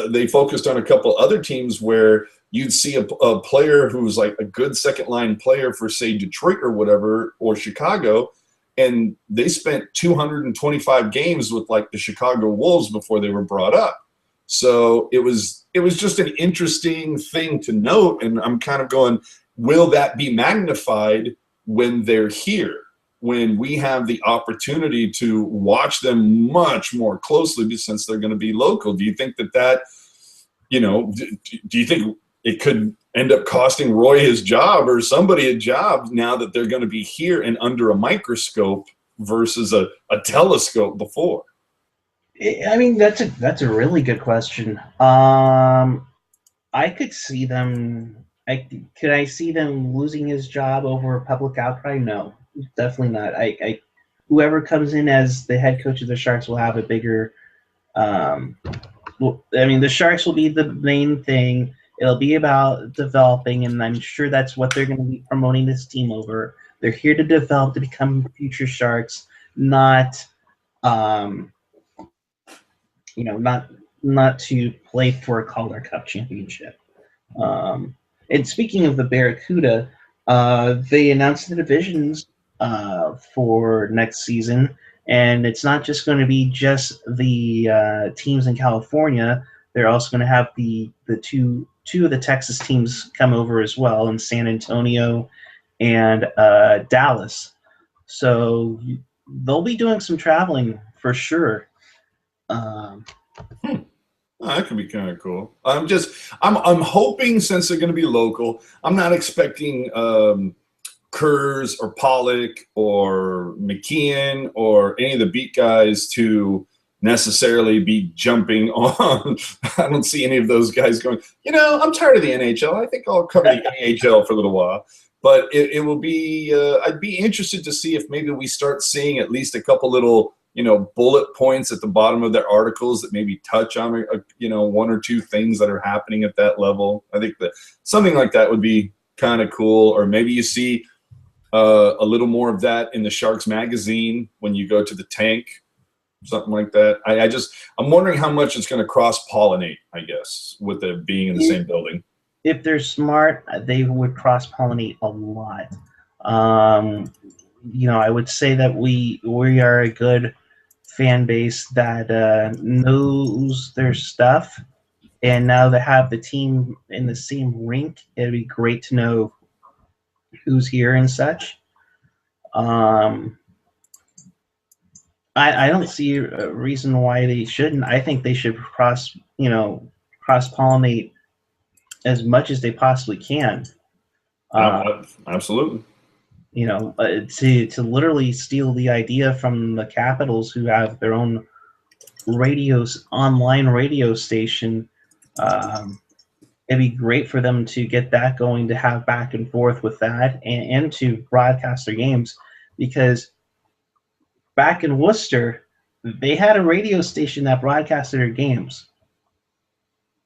they focused on a couple other teams where you'd see a player who's like a good second line player for, say, Detroit or whatever, or Chicago, and they spent 225 games with, like, the Chicago Wolves before they were brought up. So it was just an interesting thing to note, and I'm kind of going, will that be magnified when they're here, when we have the opportunity to watch them much more closely since they're going to be local? Do you think that do you think it could end up costing Roy his job or somebody a job now that they're going to be here and under a microscope versus a telescope before? I mean, that's a really good question. I could see them. Could I see them losing his job over a public outcry? No, definitely not. Whoever comes in as the head coach of the Sharks will have a bigger. The Sharks will be the main thing. It'll be about developing, and I'm sure that's what they're going to be promoting this team over. They're here to develop to become future Sharks, not not to play for a Calder Cup championship. And speaking of the Barracuda, they announced the divisions for next season, and it's not just going to be just the teams in California. They're also going to have the two of the Texas teams come over as well, in San Antonio and Dallas. So they'll be doing some traveling for sure. That could be kind of cool. I'm hoping, since they're going to be local, I'm not expecting Kurz or Pollock or McKeon or any of the beat guys to necessarily be jumping on. I don't see any of those guys going, I'm tired of the NHL. I think I'll cover the AHL for a little while. But it will be, I'd be interested to see if maybe we start seeing at least a couple little, bullet points at the bottom of their articles that maybe touch on, one or two things that are happening at that level. I think that something like that would be kind of cool. Or maybe you see a little more of that in the Sharks magazine when you go to the tank, something like that. I'm wondering how much it's going to cross-pollinate, I guess, with it being in the same building. If they're smart, they would cross-pollinate a lot. I would say that we are a good fan base that knows their stuff, and now to have the team in the same rink, it'd be great to know who's here and such. I don't see a reason why they shouldn't. I think they should cross pollinate as much as they possibly can. Absolutely. To literally steal the idea from the capitals who have their own online radio station. Um, it'd be great for them to get that going, to have back and forth with that, and to broadcast their games, because back in Worcester, they had a radio station that broadcasted their games.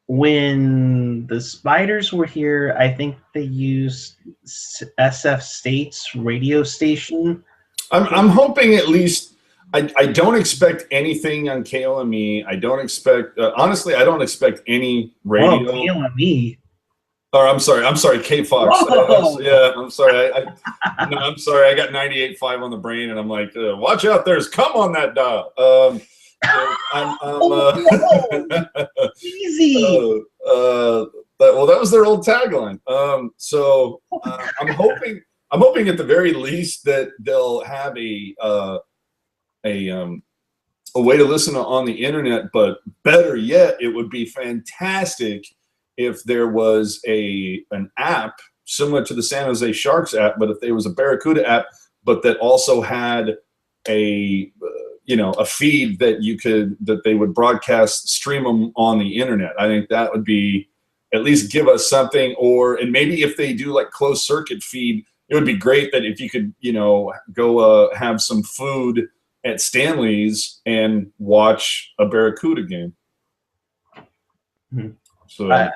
When the Spiders were here, I think they used SF State's radio station. I'm hoping at least. I don't expect anything on KLME. I don't expect honestly. I don't expect any radio. Oh, KLME. Or I'm sorry, K Fox. Yeah, I'm sorry. No, I'm sorry. I got 98.5 on the brain, and I'm like, watch out, there's cum on that dial. Easy. That was their old tagline. I'm hoping at the very least that they'll have a way to listen on the internet. But better yet, it would be fantastic if there was an app similar to the San Jose Sharks app, but if there was a Barracuda app, but that also had a feed that they would stream them on the internet. I think that would be at least give us something, and maybe if they do like closed circuit feed, it would be great that if you could, go have some food at Stanley's and watch a Barracuda game. Mm-hmm. So I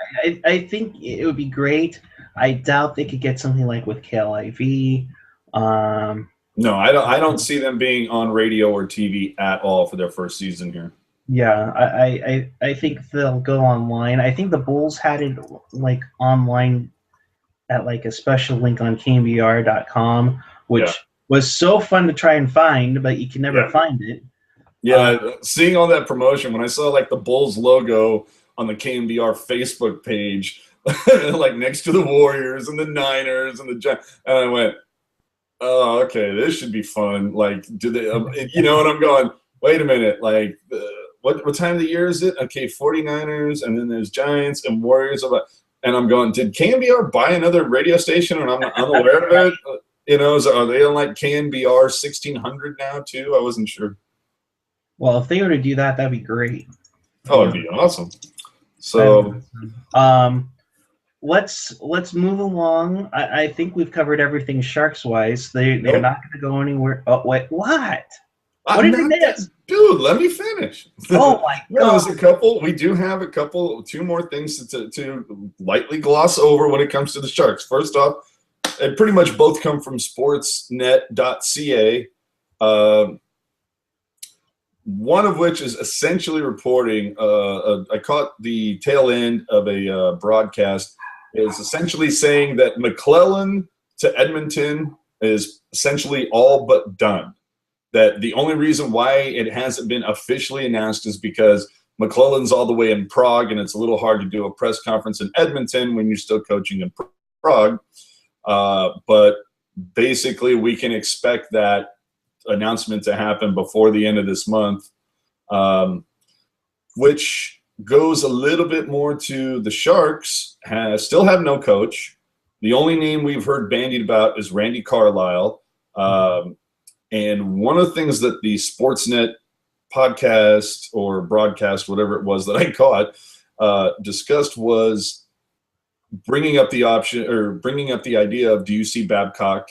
think it would be great. I doubt they could get something like with KLIV. No, I don't see them being on radio or TV at all for their first season here. Yeah, I think they'll go online. I think the Bulls had it like online at like a special link on KMBR.com, which was so fun to try and find, but you can never find it. Yeah, seeing all that promotion, when I saw like the Bulls logo on the KMBR Facebook page, like next to the Warriors and the Niners and the Giants, and I went, oh, okay, this should be fun. Like, do they, and I'm going, wait a minute, like, what time of the year is it? Okay, 49ers, and then there's Giants and Warriors. And I'm going, did KMBR buy another radio station and I'm unaware of it? Are they on like KMBR 1600 now too? I wasn't sure. Well, if they were to do that, that'd be great. Oh, it'd be awesome. So, let's move along. I think we've covered everything Sharks wise. They're not going to go anywhere. Oh wait, what? What did they miss? Dude, let me finish. Oh my God! There's a couple. We do have two more things to lightly gloss over when it comes to the Sharks. First off, they pretty much both come from Sportsnet.ca. One of which is essentially reporting. I caught the tail end of a broadcast. Is essentially saying that McClellan to Edmonton is essentially all but done. That the only reason why it hasn't been officially announced is because McClellan's all the way in Prague, and it's a little hard to do a press conference in Edmonton when you're still coaching in Prague. But basically, we can expect that announcement to happen before the end of this month, which goes a little bit more to the Sharks. Still have no coach. The only name we've heard bandied about is Randy Carlyle. And one of the things that the Sportsnet podcast or broadcast, whatever it was that I caught, discussed was bringing up the idea of, do you see Babcock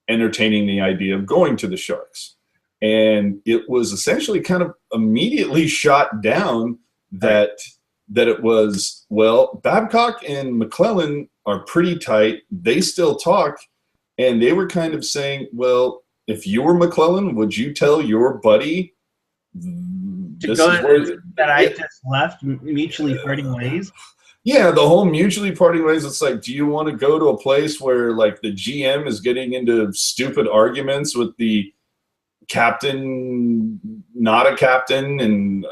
entertaining the idea of going to the Sharks? And it was essentially kind of immediately shot down that it was, well, Babcock and McClellan are pretty tight. They still talk. And they were kind of saying, well, if you were McClellan, would you tell your buddy I just left, mutually parting ways? Yeah, the whole mutually parting ways. It's like, do you want to go to a place where like the GM is getting into stupid arguments with the captain, not a captain, and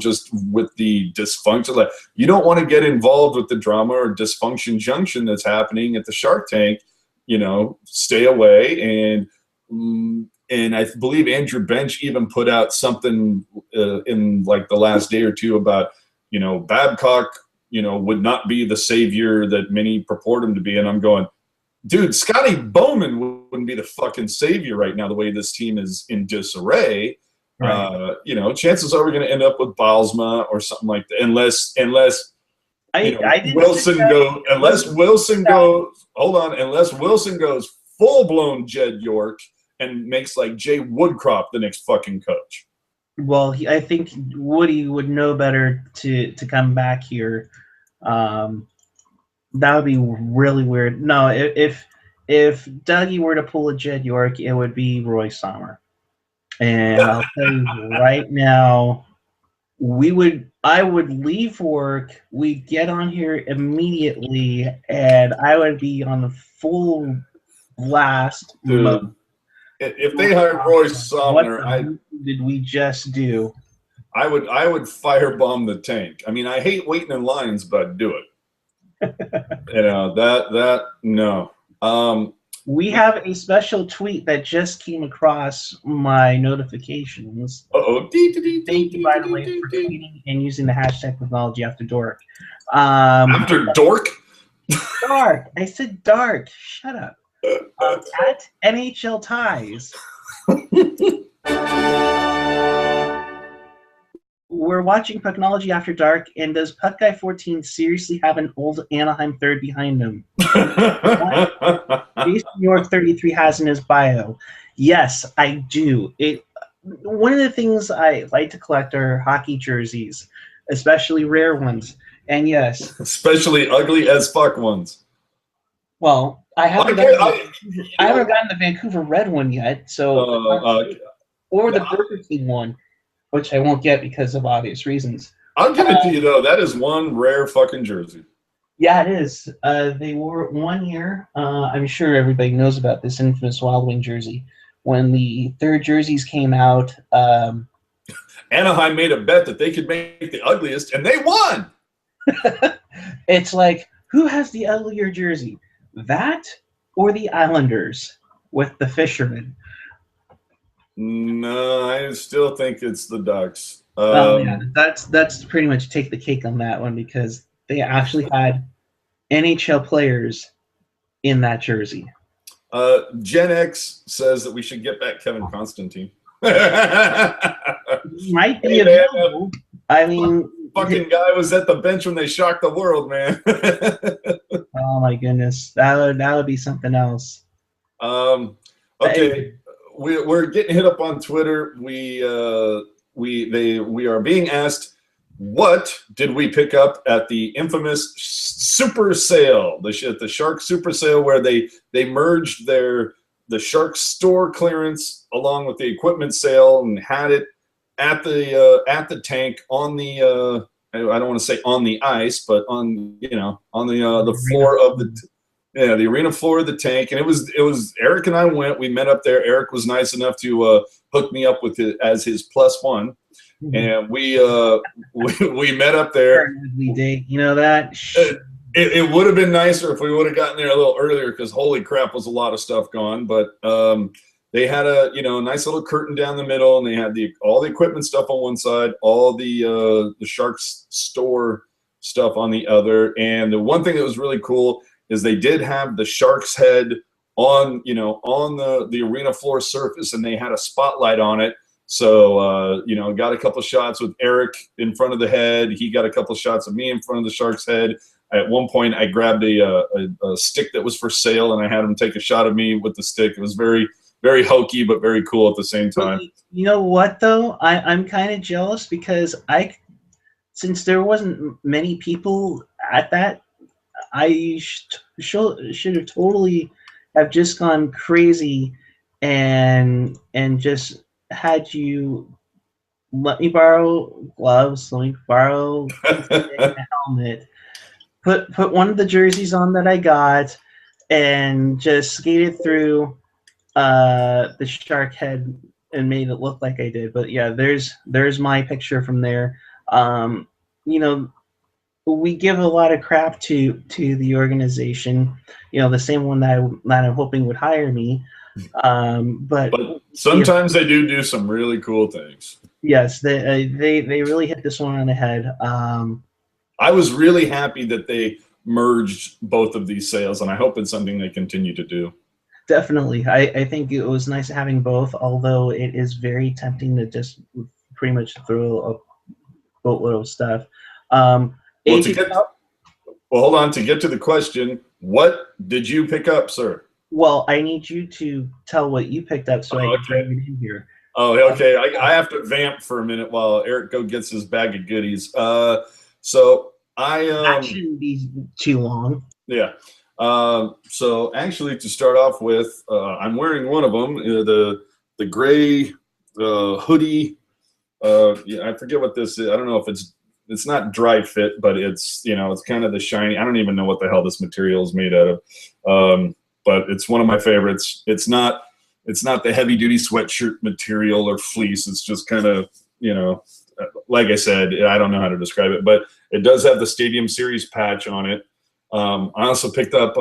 just with the dysfunction? Like, you don't want to get involved with the drama or dysfunction junction that's happening at the Shark Tank. Stay away. And and I believe Andrew Bench even put out something in like the last day or two about, you know, Babcock, you know, would not be the savior that many purport him to be. And I'm going, dude, Scotty Bowman wouldn't be the fucking savior right now, the way this team is in disarray. Right. You know, chances are we're going to end up with Baalsma or something like that, unless you know, unless Wilson goes full blown Jed York and makes like Jay Woodcroft the next fucking coach. Well, I think Woody would know better to come back here. That would be really weird. No, if Dougie were to pull a Jed York, it would be Roy Sommer. And I'll tell you right now, I would leave work, we'd get on here immediately, and I would be on the full blast mode. If they hired Roy Sommer, what did we just do? I would firebomb the tank. I mean, I hate waiting in lines, but I'd do it. You know, no. We have a special tweet that just came across my notifications. Thank you, by the way, for tweeting and using the hashtag Pucknology after dork. After dork? Dark. I said dark. Shut up. At NHL Ties. We're watching Pucknology After Dark, and does Puck Guy 14 seriously have an old Anaheim third behind him? Jason York 33 has in his bio. Yes, I do. One of the things I like to collect are hockey jerseys, especially rare ones. And yes, especially ugly as fuck ones. Well, I haven't gotten the Vancouver Red one yet, so or the Burger King one, which I won't get because of obvious reasons. I'll give it to you though. That is one rare fucking jersey. Yeah, it is. They wore it 1 year. I'm sure everybody knows about this infamous Wild Wing jersey. When the third jerseys came out, Anaheim made a bet that they could make the ugliest, and they won. It's like, who has the uglier jersey? That or the Islanders with the fishermen? No, I still think it's the Ducks. Yeah, that's pretty much take the cake on that one, because they actually had NHL players in that jersey. Gen X says that we should get back Kevin Constantine. Might be available. I mean, fucking guy was at the bench when they shocked the world, man. Oh my goodness, that would be something else. Okay, we're getting hit up on Twitter. We are being asked, what did we pick up at the infamous Super Sale, the Shark Super Sale, where they merged the Shark store clearance along with the equipment sale and had it at the tank on the I don't want to say on the ice, but on the floor of the arena floor of the tank. And it was Eric and I went. We met up there. Eric was nice enough to hook me up with it as his +1, and we met up there. You know that. It would have been nicer if we would have gotten there a little earlier, because holy crap, was a lot of stuff gone. But they had a nice little curtain down the middle, and they had all the equipment stuff on one side, all the Sharks store stuff on the other. And the one thing that was really cool is they did have the Sharks head on the arena floor surface, and they had a spotlight on it. So got a couple shots with Eric in front of the head. He got a couple shots of me in front of the Sharks head. At one point, I grabbed a stick that was for sale, and I had him take a shot of me with the stick. It was very, very hokey, but very cool at the same time. You know what, though? I'm kind of jealous, because since there wasn't many people at that, I should have totally have just gone crazy and just had you let me borrow gloves, let me borrow a helmet, put one of the jerseys on that I got, and just skated through the Shark head and made it look like I did. But yeah, there's my picture from there. We give a lot of crap to the organization, the same one that I'm hoping would hire me. But But sometimes they do some really cool things. yes, they really hit this one on the head. I was really happy that they merged both of these sales, and I hope it's something they continue to do. Definitely, I think it was nice having both. Although it is very tempting to just pretty much throw a boatload of stuff. Well, hold on. To get to the question, what did you pick up, sir? Well, I need you to tell what you picked up so I can bring it in here. Oh, okay. I have to vamp for a minute while Eric go gets his bag of goodies. So that shouldn't be too long. Yeah. So actually, to start off with, I'm wearing one of them, the gray hoodie. Yeah, I forget what this is. I don't know if it's not dry fit, but it's it's kind of the shiny. I don't even know what the hell this material is made out of. But it's one of my favorites. It's not the heavy duty sweatshirt material or fleece. It's just kind of like I said, I don't know how to describe it, but it does have the Stadium Series patch on it. I also picked up,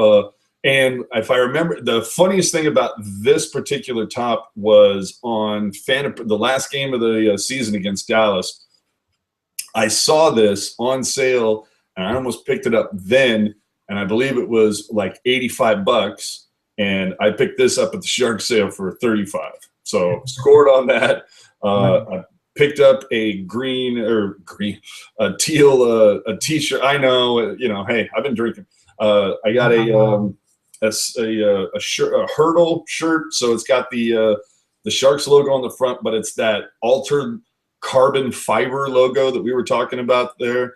and if I remember, the funniest thing about this particular top was on the last game of the season against Dallas. I saw this on sale, and I almost picked it up then, and I believe it was like $85, and I picked this up at the Shark sale for $35. So scored on that. I picked up a a teal, a t-shirt. I know, hey, I've been drinking. I got a shirt, a Hurdle shirt. So it's got the Sharks logo on the front, but it's that altered carbon fiber logo that we were talking about there,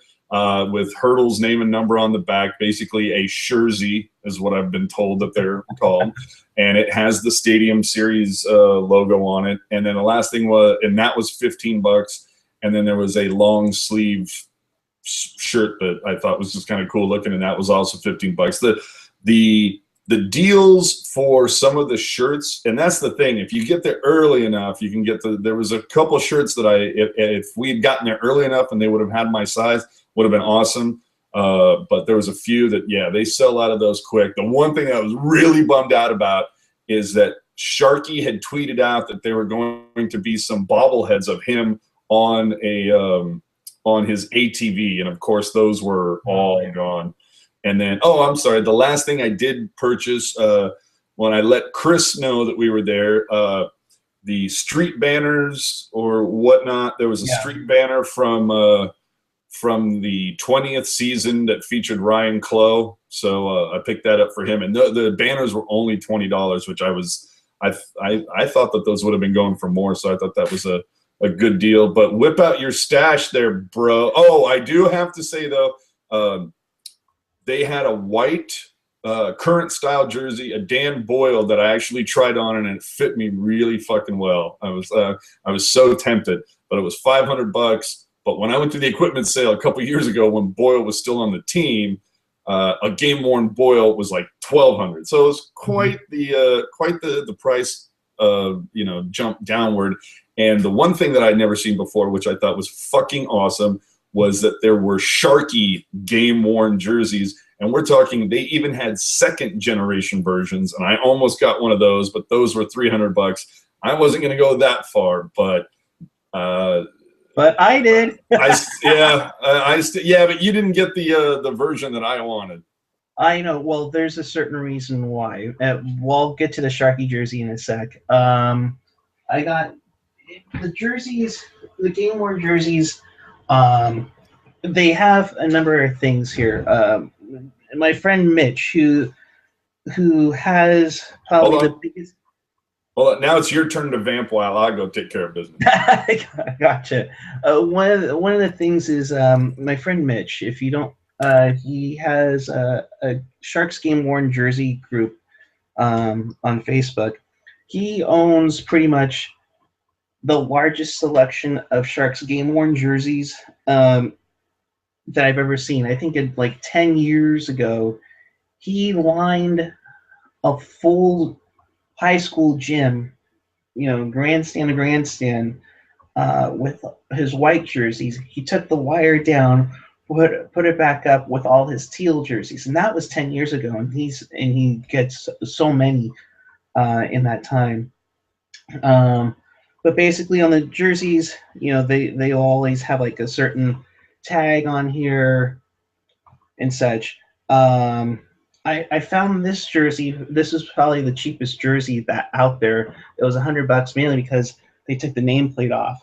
with Hurdle's name and number on the back. Basically a jersey is what I've been told that they're called. And it has the Stadium Series logo on it. And then the last thing was, and that was $15. And then there was a long sleeve shirt that I thought was just kind of cool looking, and that was also $15. The deals for some of the shirts, and that's the thing. If you get there early enough, you can get there was a couple shirts that if we had gotten there early enough and they would have had my size, would have been awesome. But there was a few that, they sell out of those quick. The one thing I was really bummed out about is that Sharky had tweeted out that there were going to be some bobbleheads of him on his ATV, and of course those were all gone. And then, I'm sorry, the last thing I did purchase when I let Chris know that we were there, the street banners or whatnot. There was a street banner from the 20th season that featured Ryan Clough. So I picked that up for him. And the banners were only $20, which I thought that those would have been going for more. So I thought that was a good deal. But whip out your stash there, bro. Oh, I do have to say, though, they had a white current style jersey, a Dan Boyle, that I actually tried on, and it fit me really fucking well. I was so tempted, but it was $500. But when I went to the equipment sale a couple years ago, when Boyle was still on the team, a game worn Boyle was like $1,200. So it was quite the price jump downward. And the one thing that I'd never seen before, which I thought was fucking awesome, was that there were Sharky game worn jerseys. And we're talking, they even had second generation versions. And I almost got one of those, but those were $300. I wasn't going to go that far, but I did. But you didn't get the version that I wanted. I know. Well, there's a certain reason why. We'll get to the Sharky jersey in a sec. I got the jerseys, the game worn jerseys. They have a number of things here. My friend Mitch, who has probably the biggest. Well, now it's your turn to vamp while I go take care of business. Gotcha. One of the things is my friend Mitch. If you don't, he has a Sharks game worn jersey group on Facebook. He owns pretty much the largest selection of Sharks game worn jerseys that I've ever seen. I think like 10 years ago, he lined a full high school gym, grandstand to grandstand, with his white jerseys. He took the wire down, put it back up with all his teal jerseys, and that was 10 years ago. And he gets so many. in that time. Um, but basically, on the jerseys, they always have like a certain tag on here and such. Um, I found this jersey. This is probably the cheapest jersey that out there. It was $100 mainly because they took the nameplate off.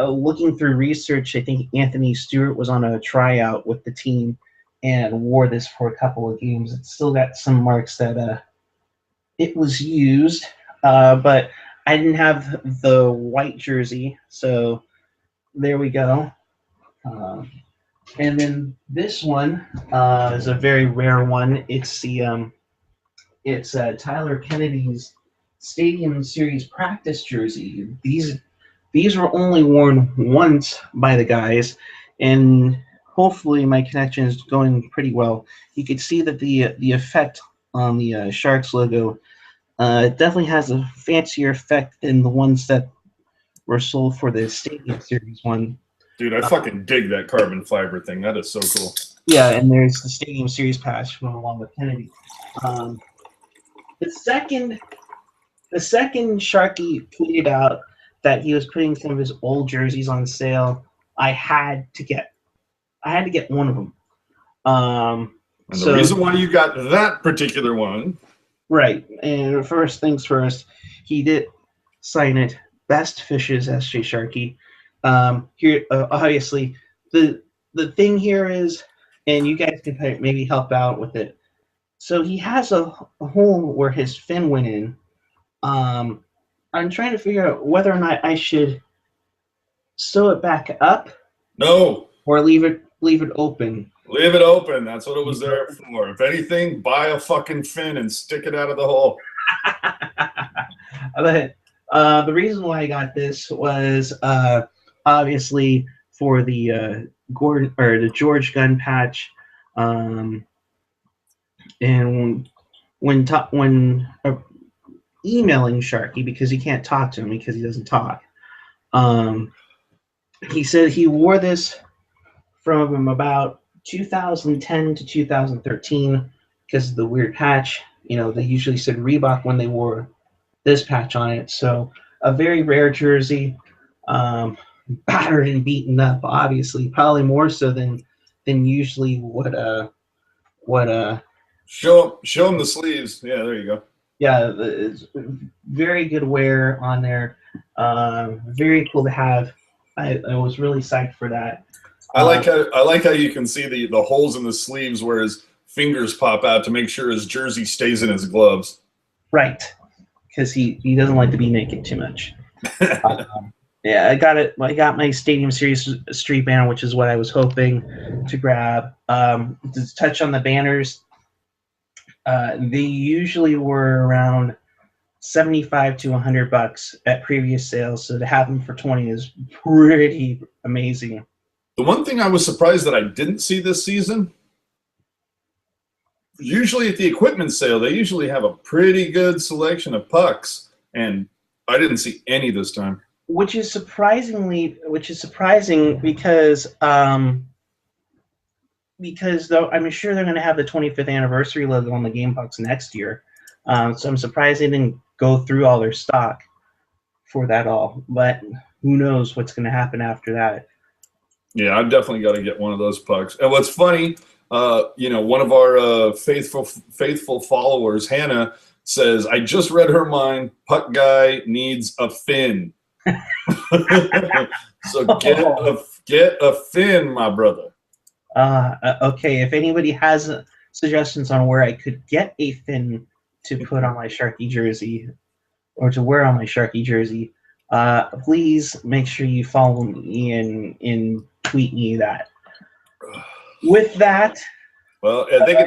Looking through research, I think Anthony Stewart was on a tryout with the team and wore this for a couple of games. It's still got some marks that it was used, but I didn't have the white jersey, so there we go. Um, and then this one is a very rare one. It's Tyler Kennedy's Stadium Series practice jersey. These were only worn once by the guys, and hopefully my connection is going pretty well. You could see that the effect on the Sharks logo it definitely has a fancier effect than the ones that were sold for the Stadium Series one. Dude, I fucking dig that carbon fiber thing. That is so cool. Yeah, and there's the Stadium Series patch going along with Kennedy. Um, the second Sharky tweeted out that he was putting some of his old jerseys on sale. I had to get one of them. And the reason why you got that particular one, right? And first things first, he did sign it. Best fishes, SJ Sharky. Here, obviously, the thing here is, and you guys can maybe help out with it. So he has a hole where his fin went in. I'm trying to figure out whether or not I should sew it back up. No. Or leave it open. Leave it open. That's what it was there for. If anything, buy a fucking fin and stick it out of the hole. But the reason why I got this was obviously for the Gordon or the George gun patch, and when emailing Sharky because he can't talk to him because he doesn't talk. He said he wore this from about 2010 to 2013 because of the weird patch. They usually said Reebok when they wore this patch on it. So a very rare jersey, battered and beaten up, obviously, probably more so than usually what show them the sleeves. Yeah, there you go. Yeah, it's very good wear on there. Very cool to have. I was really psyched for that. I like how you can see the holes in the sleeves where his fingers pop out to make sure his jersey stays in his gloves. Right, because he doesn't like to be naked too much. Yeah, I got it. I got my Stadium Series street banner, which is what I was hoping to grab. To touch on the banners, they usually were around $75 to $100 at previous sales, so to have them for $20 is pretty amazing. The one thing I was surprised that I didn't see this season, usually at the equipment sale, they usually have a pretty good selection of pucks, and I didn't see any this time. Which is surprising because though I'm sure they're going to have the 25th anniversary logo on the game pucks next year. So I'm surprised they didn't go through all their stock for that all. But who knows what's going to happen after that. Yeah, I've definitely got to get one of those pucks. And what's funny, one of our faithful followers, Hannah, says, I just read her mind, puck guy needs a fin. So get a fin, my brother. Okay, if anybody has suggestions on where I could get a fin to put on my Sharky jersey or to wear on my Sharky jersey, please make sure you follow me and tweet me that. With that, well, I think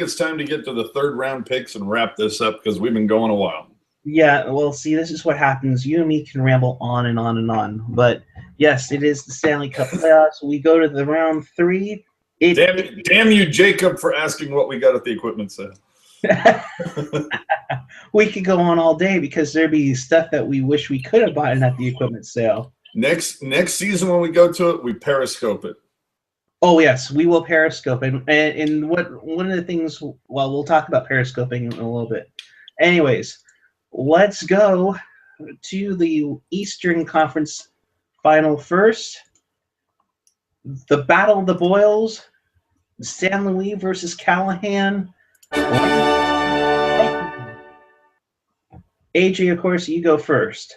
it's time to get to the third round picks and wrap this up because we've been going a while. Yeah, well, see, this is what happens. You and me can ramble on and on and on. But, yes, it is the Stanley Cup playoffs. We go to the round 3. Damn you, Jacob, for asking what we got at the equipment sale. We could go on all day because there'd be stuff that we wish we could have bought at the equipment sale. Next season when we go to it, we periscope it. Oh, yes, we will periscope. And one of the things, well, we'll talk about periscoping in a little bit. Anyways, let's go to the Eastern Conference final first. The Battle of the Boyles, San Luis versus Callahan. AJ, of course, you go first.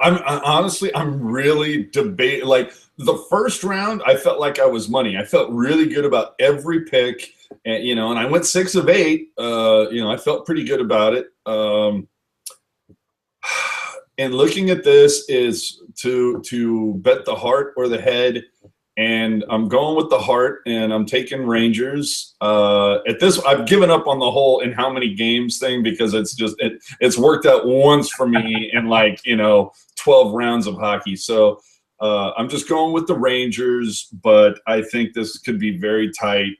I'm really debating. Like the first round, I felt like I was money. I felt really good about every pick, and and I went 6 of 8. I felt pretty good about it. And looking at this is to bet the heart or the head, and I'm going with the heart, and I'm taking Rangers. At this, I've given up on the whole in how many games thing because it's worked out once for me in 12 rounds of hockey. So I'm just going with the Rangers, but I think this could be very tight.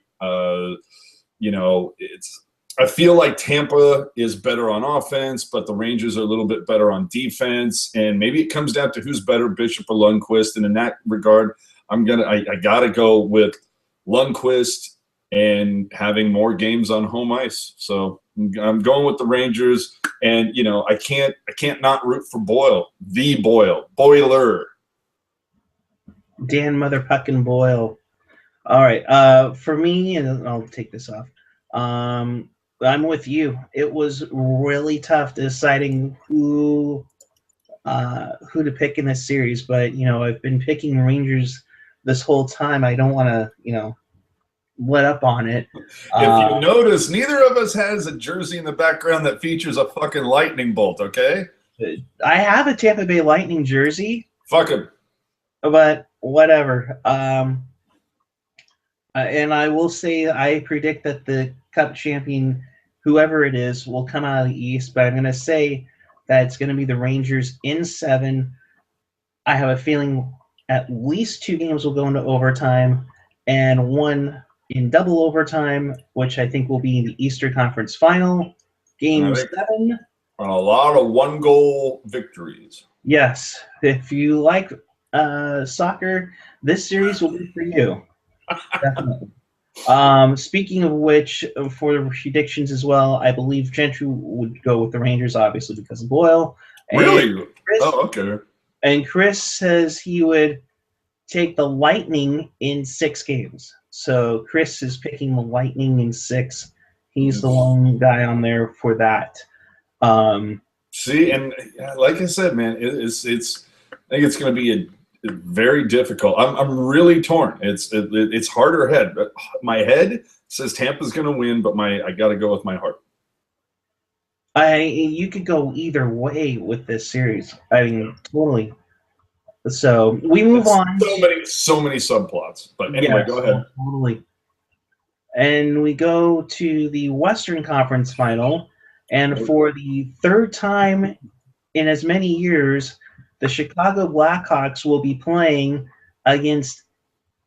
I feel like Tampa is better on offense, but the Rangers are a little bit better on defense, and maybe it comes down to who's better, Bishop or Lundqvist. And in that regard, I gotta go with Lundqvist and having more games on home ice. So I'm going with the Rangers, and I can't not root for Boyle, Boiler. Dan Motherfucking Boyle. All right. For me, and I'll take this off. I'm with you. It was really tough deciding who to pick in this series, but I've been picking Rangers this whole time. I don't want to let up on it. If you notice, neither of us has a jersey in the background that features a fucking lightning bolt. Okay. I have a Tampa Bay Lightning jersey. Fuck him. But whatever. And I will say I predict that the Cup champion, whoever it is, will come out of the East. But I'm going to say that it's going to be the Rangers in 7. I have a feeling at least 2 games will go into overtime and 1 in double overtime, which I think will be in the Eastern Conference Final. Game 7. A lot of 1-goal victories. Yes. If you like soccer, this series will be for you. Definitely. Speaking of which, for the predictions as well, I believe Gentry would go with the Rangers, obviously, because of Boyle. Really? Okay. And Chris says he would take the Lightning in 6 games. So Chris is picking the Lightning in 6. He's the one guy on there for that. See, and like I said, man, I think it's going to be very difficult. I'm really torn. It's heart or head, but my head says Tampa's going to win, but I got to go with my heart. You could go either way with this series. I mean, totally. So we move on. So many subplots. But anyway, go ahead. Totally. And we go to the Western Conference Final, and for the 3rd time in as many years, the Chicago Blackhawks will be playing against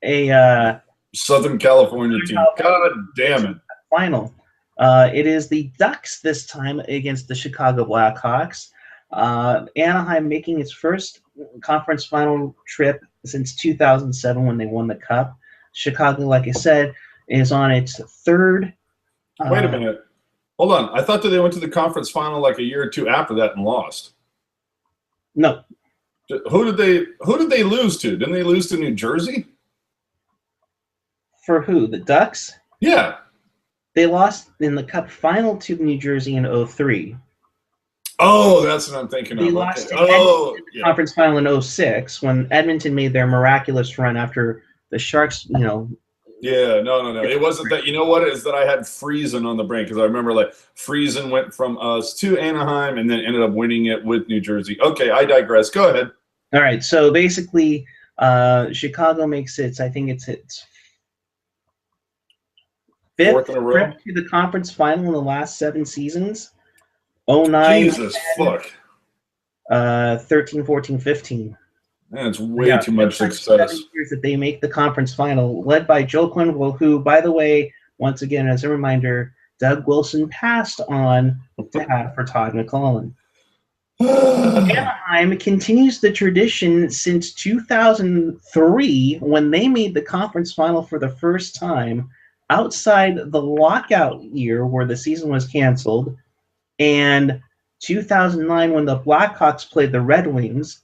a Southern California team. God damn it. Final. It is the Ducks this time against the Chicago Blackhawks. Anaheim making its first conference final trip since 2007 when they won the Cup. Chicago, like I said, is on its 3rd. Wait a minute. Hold on. I thought that they went to the conference final like a year or 2 after that and lost. No. Who did they lose to? Didn't they lose to New Jersey? For who? The Ducks? Yeah. They lost in the Cup final to New Jersey in 2003. Oh, that's what I'm thinking of. They lost to Edmonton in the conference final in 2006 when Edmonton made their miraculous run after the Sharks, Yeah, no. It wasn't that. You know what? It is that I had Friesen on the brain because I remember Friesen went from us to Anaheim and then ended up winning it with New Jersey. Okay, I digress. Go ahead. All right. So basically, Chicago makes its 5th trip to the conference final in the last 7 seasons. 2009. Jesus fuck. 13, 14, 15. That's way too much success. 7 years that they make the conference final, led by Joe Quenneville, who, by the way, once again, as a reminder, Doug Wilson passed on to have for Todd McClellan. Anaheim continues the tradition since 2003 when they made the conference final for the first time. outside the lockout year where the season was canceled and 2009 when the Blackhawks played the Red Wings,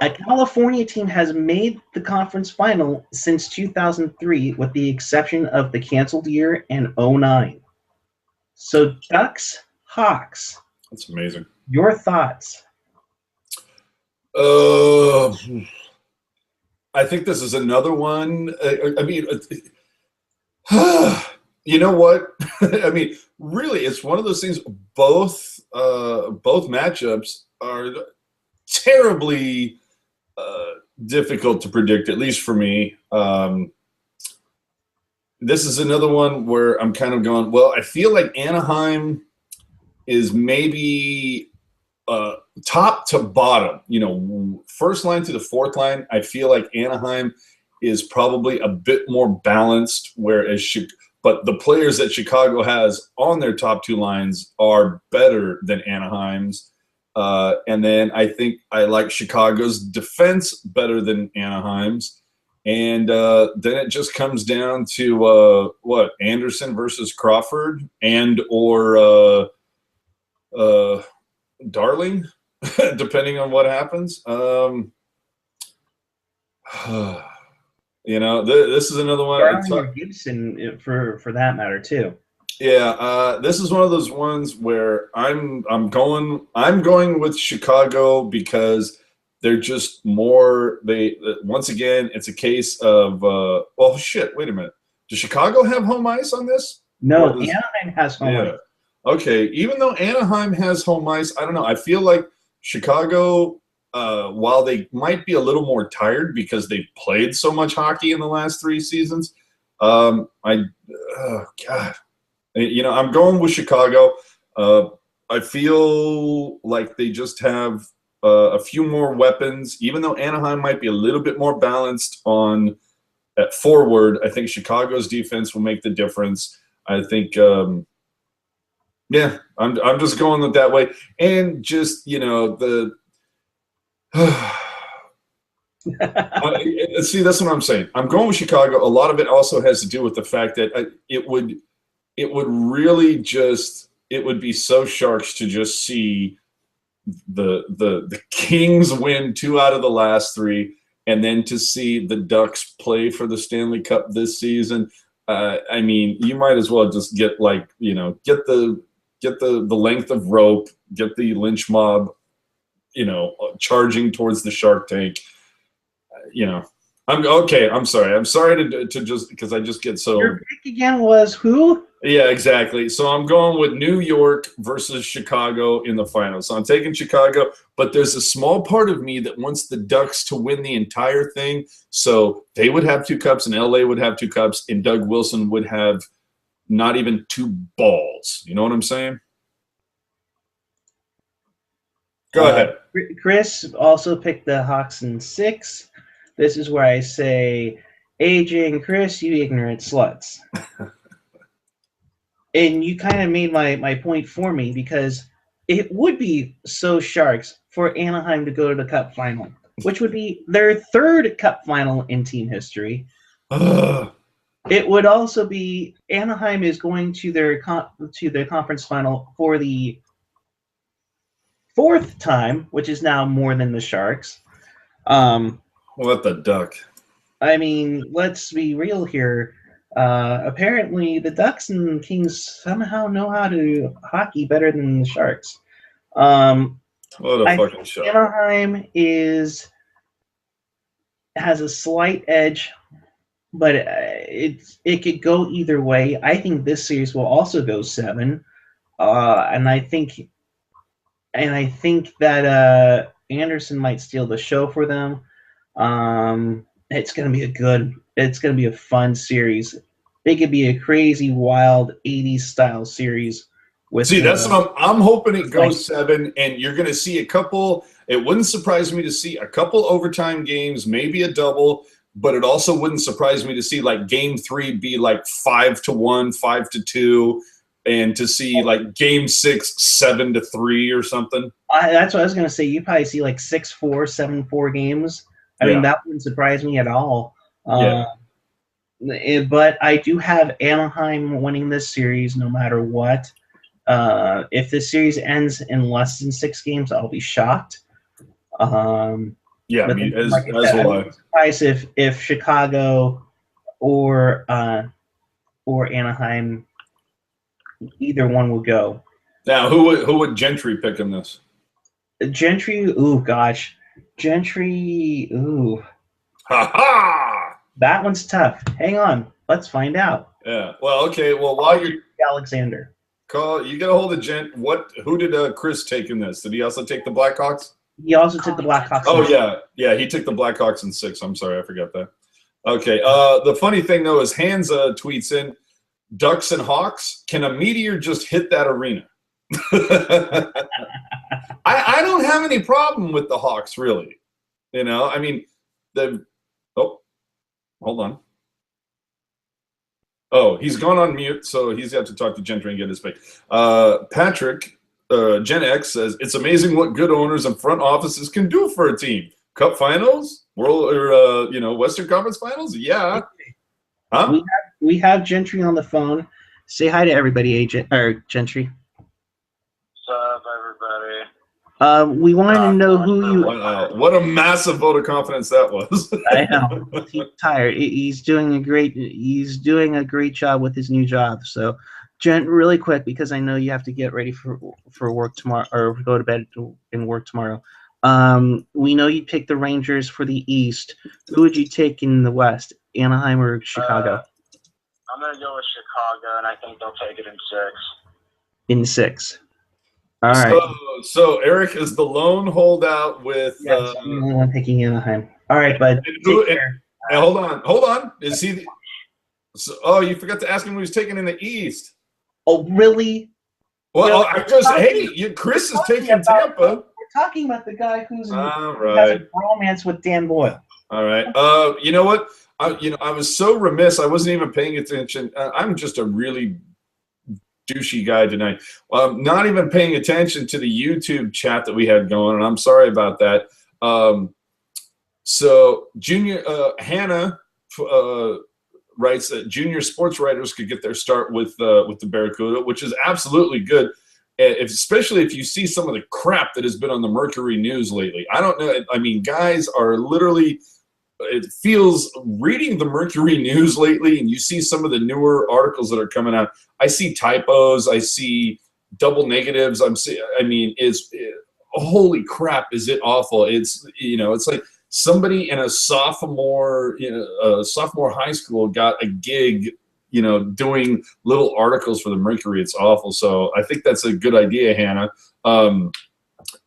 a California team has made the conference final since 2003 with the exception of the canceled year and 09. So Ducks, Hawks. That's amazing. Your thoughts? I think this is another one. I mean, you know what? I mean, really, it's one of those things. Both matchups are terribly difficult to predict, at least for me. This is another one where I'm kind of going, well, I feel like Anaheim is maybe top to bottom, first line to the fourth line. I feel like Anaheim is probably a bit more balanced, but the players that Chicago has on their top two lines are better than Anaheim's. And then I think I like Chicago's defense better than Anaheim's. And then it just comes down to Anderson versus Crawford or Darling, depending on what happens. This is another one. Darling Gibson, for that matter, too. Yeah, this is one of those ones where I'm going with Chicago because they're just more. Once again, it's a case of wait a minute. Does Chicago have home ice on this? No, Anaheim has home ice. Okay, even though Anaheim has home ice, I don't know. I feel like Chicago, while they might be a little more tired because they've played so much hockey in the last 3 seasons, I'm going with Chicago. I feel like they just have a few more weapons. Even though Anaheim might be a little bit more balanced at forward, I think Chicago's defense will make the difference. I think, I'm just going with that way. And just, see, that's what I'm saying. I'm going with Chicago. A lot of it also has to do with the fact that it would really just, it would be so Sharks to just see the Kings win 2 out of the last 3, and then to see the Ducks play for the Stanley Cup this season. I mean, you might as well just get the length of rope, get the lynch mob, charging towards the Shark Tank. I'm okay. I'm sorry. I'm sorry to just because I just get so. Your pick again was who? Yeah, exactly. So I'm going with New York versus Chicago in the finals. So I'm taking Chicago, but there's a small part of me that wants the Ducks to win the entire thing. So they would have 2 cups, and LA would have 2 cups, and Doug Wilson would have not even 2 balls. You know what I'm saying? Go ahead. Chris also picked the Hawks in 6. This is where I say, AJ and Chris, you ignorant sluts. And you kind of made my point for me because it would be so Sharks for Anaheim to go to the Cup final, which would be their 3rd Cup final in team history. It would also be Anaheim is going to their conference final for the 4th time, which is now more than the Sharks. What the duck? I mean, let's be real here. Apparently, the Ducks and Kings somehow know how to hockey better than the Sharks. What a fucking show! Anaheim has a slight edge, but it could go either way. I think this series will also go 7, and I think that Anderson might steal the show for them. It's gonna be a fun series. It could be a crazy, wild 80s style series. That's what I'm hoping it goes 7, and you're gonna see a couple. It wouldn't surprise me to see a couple overtime games, maybe a double, but it also wouldn't surprise me to see like Game 3 be like 5-1, 5-2, and to see like Game 6 7-3 or something. That's what I was gonna say. You probably see like 6-4, 7-4 games. I mean, that wouldn't surprise me at all. But I do have Anaheim winning this series no matter what. If this series ends in less than 6 games, I'll be shocked. Yeah, But me, like I as said, I will would I. be surprised if Chicago or Anaheim, either one will go. Now, who would Gentry pick in this? Gentry, ooh gosh, Gentry, ooh, Ha ha! that one's tough. Hang on, let's find out. Yeah. Well, okay. Well, while you're Alexander. you get a hold of Gent. Who did Chris take in this? Did he also take the Blackhawks? He also took the Blackhawks. Oh yeah. He took the Blackhawks in 6. I'm sorry, I forgot that. Okay. The funny thing though is Hansa tweets in, Ducks and Hawks. Can a meteor just hit that arena? I don't have any problem with the Hawks, really. I mean, hold on. Oh, he's gone on mute, so he's got to talk to Gentry and get his pick. Patrick, Gen X says, it's amazing what good owners and front offices can do for a team. Cup finals, Western Conference finals, yeah. Huh? We have Gentry on the phone. Say hi to everybody, Gentry. What's up, everybody? We want to know who you. Wow, what a massive vote of confidence that was. I know he's tired. He's doing a great job with his new job. So, really quick, because I know you have to get ready for work tomorrow or go to bed and work tomorrow. We know you picked the Rangers for the East. Who would you take in the West, Anaheim or Chicago? I'm gonna go with Chicago, and I think they'll take it in 6. In 6. All right. So Eric is the lone holdout with. Yes, I'm the only one picking Anaheim. All right, bud. Hold on. Is he? You forgot to ask him who he's taking in the East. Oh, really? Well, Chris is taking Tampa. We're talking about the guy who has a romance with Dan Boyle. All right. You know what? I was so remiss. I wasn't even paying attention. I'm just a really douchey guy tonight. Not even paying attention to the YouTube chat that we had going, and I'm sorry about that. So Junior Hannah writes that junior sports writers could get their start with the Barracuda, which is absolutely good, especially if you see some of the crap that has been on the Mercury News lately. I don't know. I mean, guys are literally. It feels reading the Mercury News lately, and you see some of the newer articles that are coming out. I see typos. I see double negatives. Holy crap! Is it awful? It's like somebody in a sophomore high school got a gig, doing little articles for the Mercury. It's awful. So I think that's a good idea, Hannah.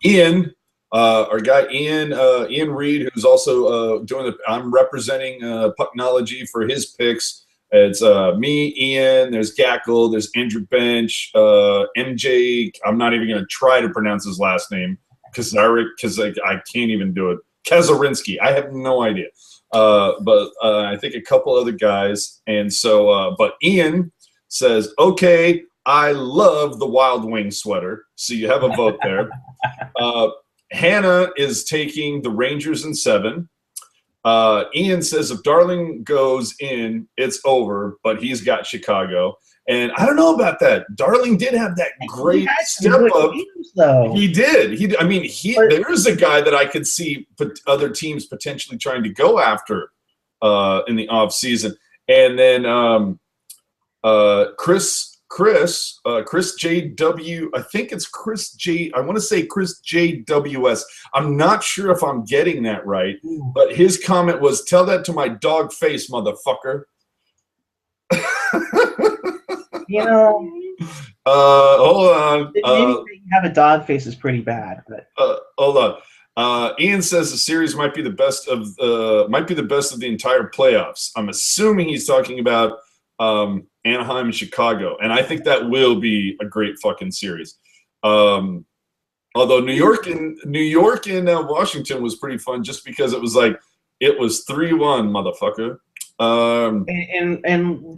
Ian. Our guy Ian Reed, who's also I'm representing Pucknology for his picks. It's me, Ian. There's Gackle. There's Andrew Bench. MJ. I'm not even going to try to pronounce his last name because I can't even do it. Kazarinski. I have no idea. But I think a couple other guys. And so, but Ian says, okay, I love the Wild Wing sweater. So you have a vote there. Hannah is taking the Rangers in 7. Ian says if Darling goes in, it's over, but he's got Chicago. And I don't know about that. Darling did have that great step up. He did. There's a guy that I could see other teams potentially trying to go after in the off season. And then Chris JW, I think it's Chris J. I want to say Chris JWS. I'm not sure if I'm getting that right, but his comment was, "Tell that to my dog face, motherfucker." Hold on. Have a dog face is pretty bad. But hold on. Ian says the series might be the best of the entire playoffs. I'm assuming he's talking about Anaheim and Chicago, and I think that will be a great fucking series. Although New York and Washington was pretty fun, just because it was 3-1, motherfucker. And I'm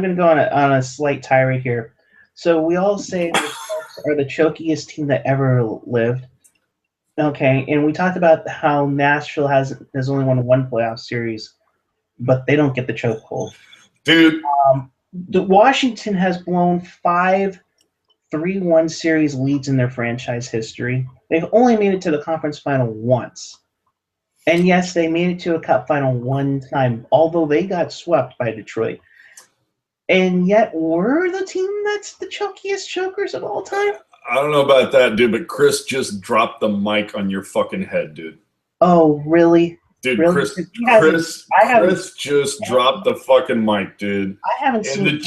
going to go on a slight tirade here. So we all say the Sharks are the chokiest team that ever lived. Okay, and we talked about how Nashville has only won one playoff series. but they don't get the chokehold. Dude. The Washington has blown 5 3-1 series leads in their franchise history. They've only made it to the conference final once. And yes, they made it to a cup final one time, although they got swept by Detroit. And yet we're the team that's the chokiest chokers of all time? I don't know about that, dude, but Chris just dropped the mic on your fucking head, dude. Oh, really? Dude, really? Chris just dropped the fucking mic, dude. I haven't seen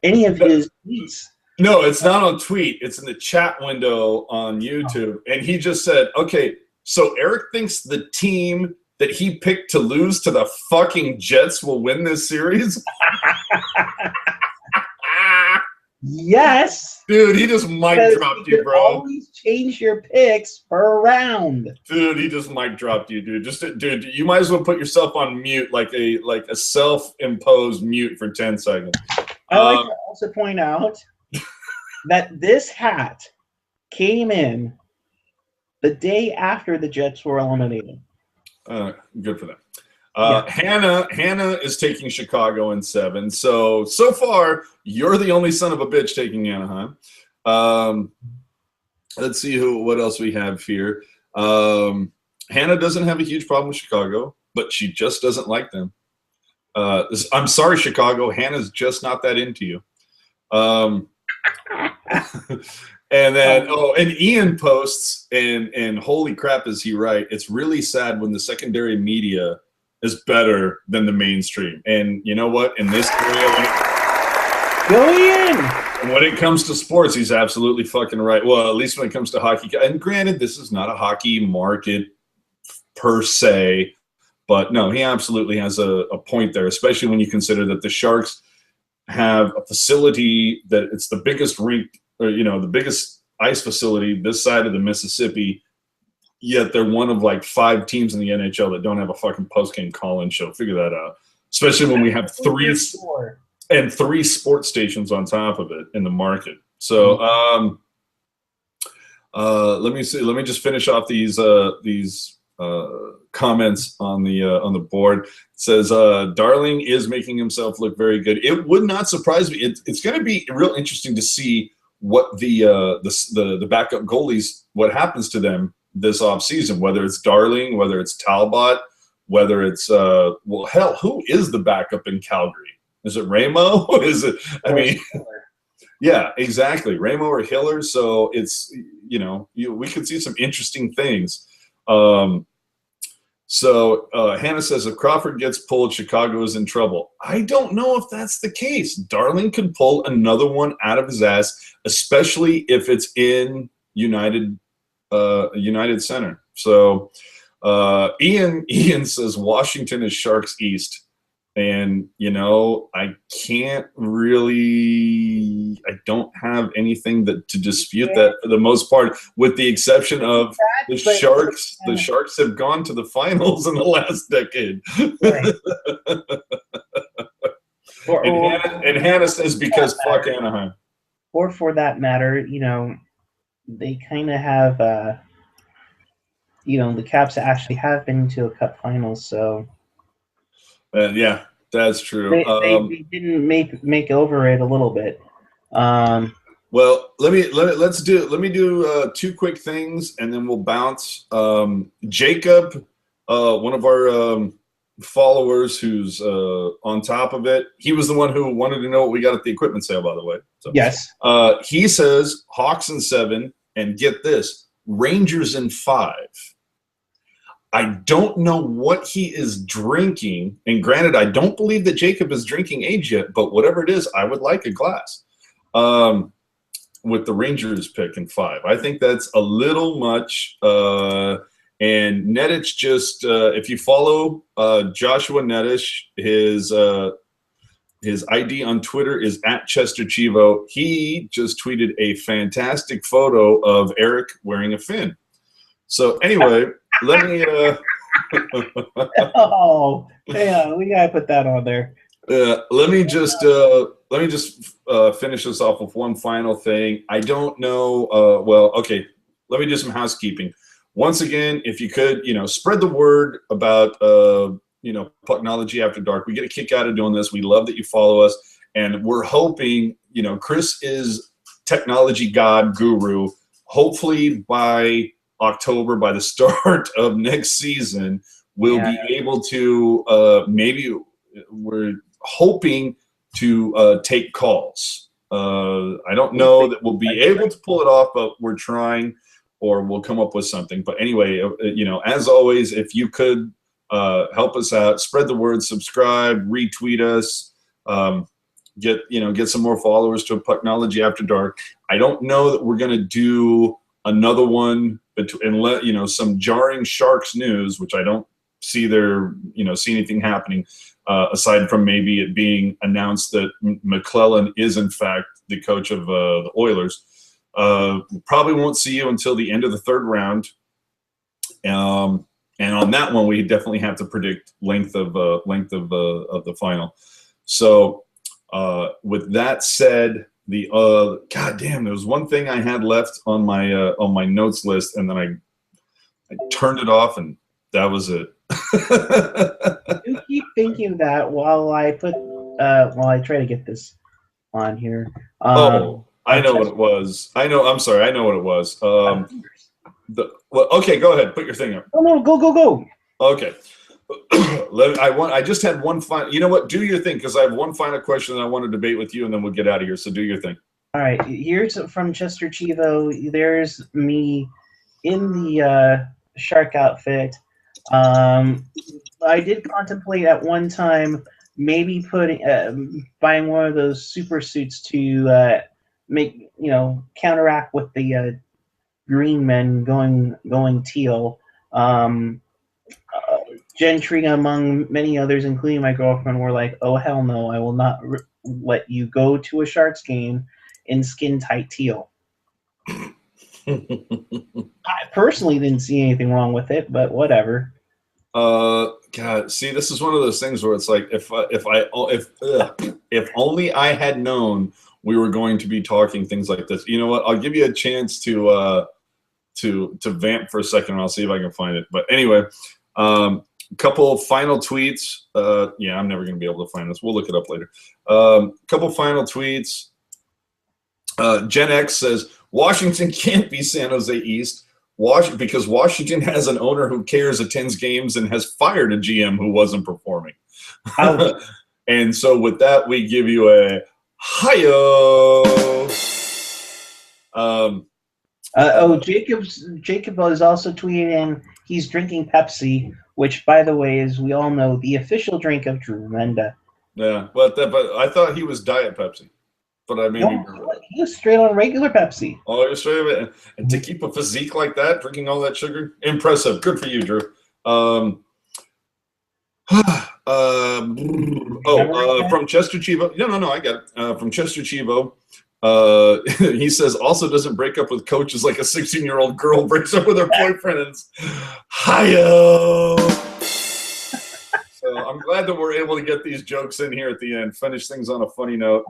any of his tweets. No, it's not on tweet. It's in the chat window on YouTube. And he just said, okay, so Eric thinks the team that he picked to lose to the fucking Jets will win this series? Yes. Dude, he just mic dropped you, bro. Always change your picks per round. Dude, he just mic dropped you, dude. Dude, you might as well put yourself on mute, like a self-imposed mute for 10 seconds. I like to also point out that this hat came in the day after the Jets were eliminated. Good for them. Hannah is taking Chicago in 7. So far, you're the only son of a bitch taking Anaheim. Let's see what else we have here. Hannah doesn't have a huge problem with Chicago, but she just doesn't like them. I'm sorry, Chicago. Hannah's just not that into you. And then, and Ian posts, and holy crap, is he right? It's really sad when the secondary media is better than the mainstream. And you know what? In this area, go in. When it comes to sports, he's absolutely fucking right. Well, at least when it comes to hockey. And granted, this is not a hockey market per se, but no, he absolutely has a point there, especially when you consider that the Sharks have a facility that it's the biggest rink, or the biggest ice facility this side of the Mississippi. Yet they're one of like 5 teams in the NHL that don't have a fucking post-game call-in show. Figure that out. Especially when we have 3 sports stations on top of it in the market. So let me see. Let me just finish off these comments on the board. It says Darling is making himself look very good. It would not surprise me. It's going to be real interesting to see what the backup goalies, what happens to them this offseason, whether it's Darling, whether it's Talbot, whether it's well, hell, who is the backup in Calgary? Is it Ramo? Is it? I mean, yeah, exactly, Ramo or Hiller. So it's we could see some interesting things. So Hannah says if Crawford gets pulled, Chicago is in trouble. I don't know if that's the case. Darling could pull another one out of his ass, especially if it's in United Center. So Ian says Washington is Sharks East. And, I can't really – I don't have anything to dispute that for the most part, with the exception of the Sharks. The Sharks have gone to the finals in the last decade. And Hannah says because fuck Anaheim. Or for that matter, they kind of have the Caps actually have been to a cup finals, so – yeah, that's true. They didn't make over it a little bit. Well, let me do 2 quick things, and then we'll bounce. Jacob, one of our followers who's on top of it, he was the one who wanted to know what we got at the equipment sale, by the way. So, yes. He says Hawks in 7, and get this, Rangers in 5. I don't know what he is drinking, and granted, I don't believe that Jacob is drinking age yet, but whatever it is, I would like a glass with the Rangers pick in 5. I think that's a little much, and Nedich just, if you follow Joshua Nedich, his ID on Twitter is @ChesterChivo. He just tweeted a fantastic photo of Eric wearing a fin. So anyway, let me. Oh, yeah, we gotta put that on there. Let me just finish this off with one final thing. I don't know. Well, okay. Let me do some housekeeping. Once again, if you could, spread the word about Pucknology After Dark. We get a kick out of doing this. We love that you follow us, and we're hoping, Chris is technology god guru. Hopefully by October, by the start of next season, we'll be able to maybe we're hoping to take calls. I don't know that we'll be able to pull it off, but we're trying, or we'll come up with something. But anyway, as always, if you could help us out, spread the word, subscribe, retweet us, get some more followers to Pucknology After Dark. I don't know that we're going to do another one, and some jarring Sharks news, which I don't see see anything happening, aside from maybe it being announced that McClellan is in fact the coach of the Oilers. Probably won't see you until the end of the third round. And on that one, we definitely have to predict length of the final. So with that said, God damn, there was one thing I had left on my notes list, and then I turned it off, and that was it. You keep thinking that while I try to get this on here. I know what it was. I'm sorry. I know what it was. Okay, go ahead. Put your thing up. No, go. Okay. I just had one final. You know what? Do your thing, because I have one final question that I want to debate with you, and then we'll get out of here. So do your thing. All right. Here's from Chester Chivo. There's me in the shark outfit. I did contemplate at one time maybe buying one of those super suits to make counteract with the green men going teal. Gentry, among many others, including my girlfriend, were like, "Oh hell no! I will not let you go to a Sharks game in skin tight teal." I personally didn't see anything wrong with it, but whatever. God, see, this is one of those things where it's like, if only I had known we were going to be talking things like this. You know what? I'll give you a chance to vamp for a second, and I'll see if I can find it. But anyway, couple final tweets. Yeah, I'm never going to be able to find this. We'll look it up later. Couple final tweets. Gen X says, Washington can't be San Jose East because Washington has an owner who cares, attends games, and has fired a GM who wasn't performing. And so with that, we give you a hi-yo. Jacob is also tweeting in he's drinking Pepsi, which, by the way, as we all know, the official drink of Drew Menda. Yeah, but I thought he was Diet Pepsi. But I mean, he was straight on regular Pepsi. Oh, you're straight of it. And to keep a physique like that, drinking all that sugar, impressive. Good for you, Drew. From Chester Chivo. No, I got it. From Chester Chivo. He says, also doesn't break up with coaches like a 16-year-old girl breaks up with her boyfriend. Hi-yo! So I'm glad that we're able to get these jokes in here at the end, finish things on a funny note.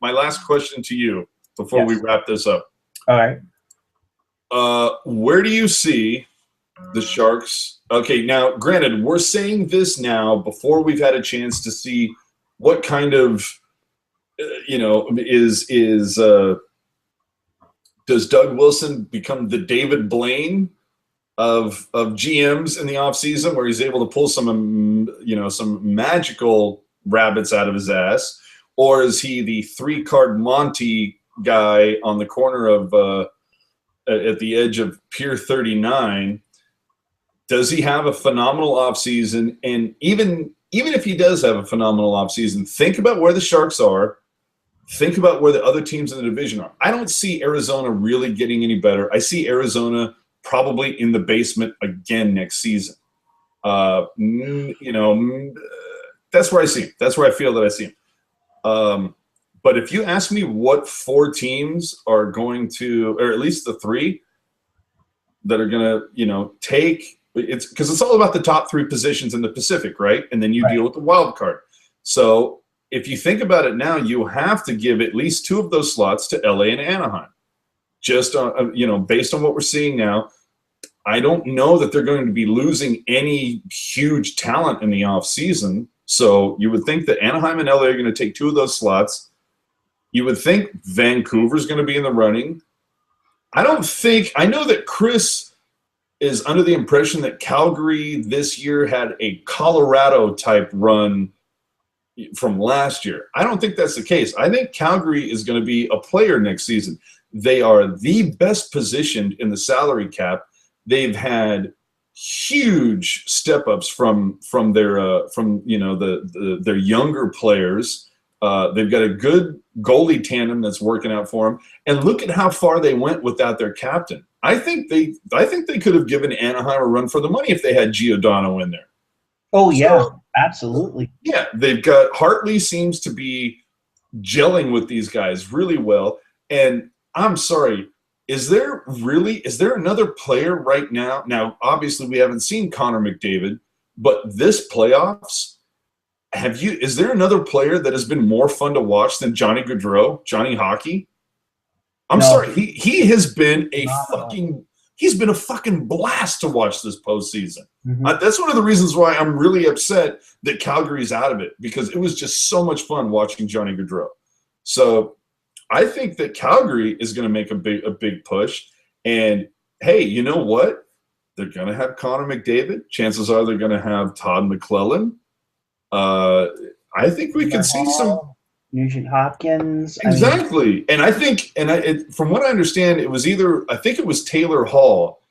My last question to you before we wrap this up. All right. Where do you see the Sharks? Okay, now, granted, we're saying this now before we've had a chance to see what kind of, does Doug Wilson become the David Blaine of GMs in the offseason, where he's able to pull some magical rabbits out of his ass? Or is he the 3-card Monty guy on the corner of at the edge of Pier 39? Does he have a phenomenal offseason? And even if he does have a phenomenal offseason, think about where the Sharks are. Think about where the other teams in the division are. I don't see Arizona really getting any better. I see Arizona probably in the basement again next season. That's where I see him. That's where I feel that I see him. But if you ask me what 4 teams are going to, or at least the 3 that are going to, take, it's because it's all about the top 3 positions in the Pacific, right? And then you deal with the wild card. So if you think about it now, you have to give at least 2 of those slots to LA and Anaheim. Just on, based on what we're seeing now, I don't know that they're going to be losing any huge talent in the offseason. So you would think that Anaheim and LA are going to take 2 of those slots. You would think Vancouver's going to be in the running. I know that Chris is under the impression that Calgary this year had a Colorado-type run from last year. I don't think that's the case. I think Calgary is going to be a player next season. They are the best positioned in the salary cap. They've had huge step-ups from their their younger players. They've got a good goalie tandem that's working out for them. And look at how far they went without their captain. I think they could have given Anaheim a run for the money if they had Giordano in there. Oh, yeah, absolutely. Yeah, they've got Hartley seems to be gelling with these guys really well. And I'm sorry, is there another player right now? Now, obviously, we haven't seen Connor McDavid, but this playoffs, is there another player that has been more fun to watch than Johnny Gaudreau, Johnny Hockey? I'm sorry, he has been he's been a fucking blast to watch this postseason. Mm-hmm. That's one of the reasons why I'm really upset that Calgary's out of it, because it was just so much fun watching Johnny Gaudreau. So I think that Calgary is going to make a big push. And hey, you know what? They're going to have Connor McDavid. Chances are they're going to have Todd McClellan. I think we can see some Nugent Hopkins. Exactly. And I think, from what I understand, it was Taylor Hall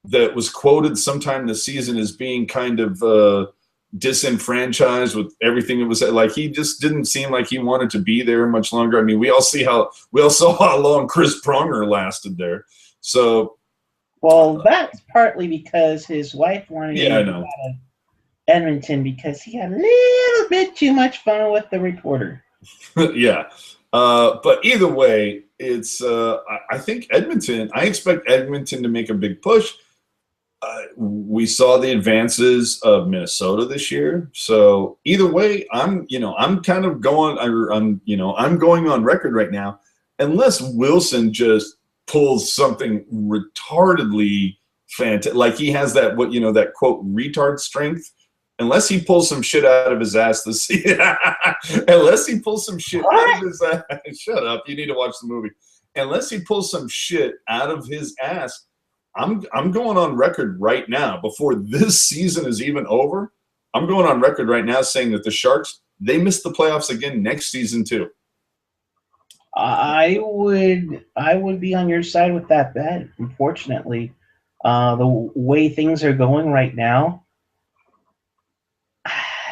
that was quoted sometime this season as being kind of disenfranchised with everything that was like. He just didn't seem like he wanted to be there much longer. I mean, we all saw how long Chris Pronger lasted there. So, well, that's partly because his wife wanted him to go out of Edmonton because he had a little bit too much fun with the reporter. Yeah. But either way, it's I think I expect Edmonton to make a big push. We saw the advances of Minnesota this year. So either way, I'm kind of going I'm going on record right now, unless Wilson just pulls something retardedly fantastic, like he has that that quote retard strength. Unless he pulls some shit out of his ass this season. Unless he pulls some shit out of his ass. Shut up. You need to watch the movie. Unless he pulls some shit out of his ass, I'm going on record right now, before this season is even over, I'm going on record right now saying that the Sharks, they miss the playoffs again next season too. I would be on your side with that bet, unfortunately. The way things are going right now,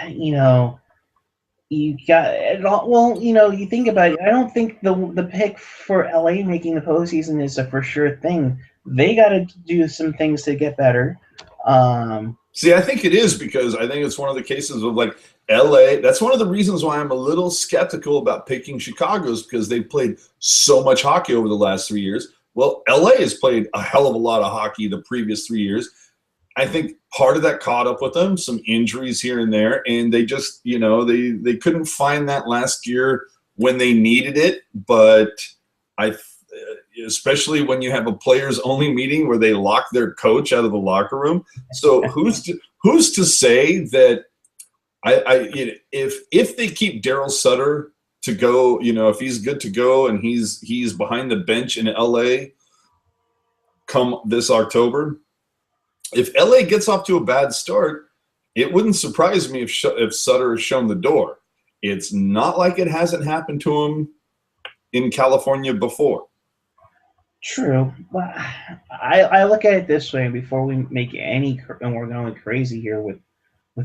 you got it all. Well, you think about it. I don't think the pick for LA making the postseason is a for sure thing. They got to do some things to get better. See, I think it is, because I think it's one of the cases of like LA. That's one of the reasons why I'm a little skeptical about picking Chicago's, because they've played so much hockey over the last 3 years. Well, LA has played a hell of a lot of hockey the previous 3 years. I think part of that caught up with them, some injuries here and there, and they just, they couldn't find that last year when they needed it. But especially when you have a players-only meeting where they lock their coach out of the locker room. So who's to say that if they keep Daryl Sutter to go, if he's good to go and he's behind the bench in LA come this October. If LA gets off to a bad start, it wouldn't surprise me if Sutter has shown the door. It's not like it hasn't happened to him in California before. True. But I look at it this way before we make and we're going crazy here with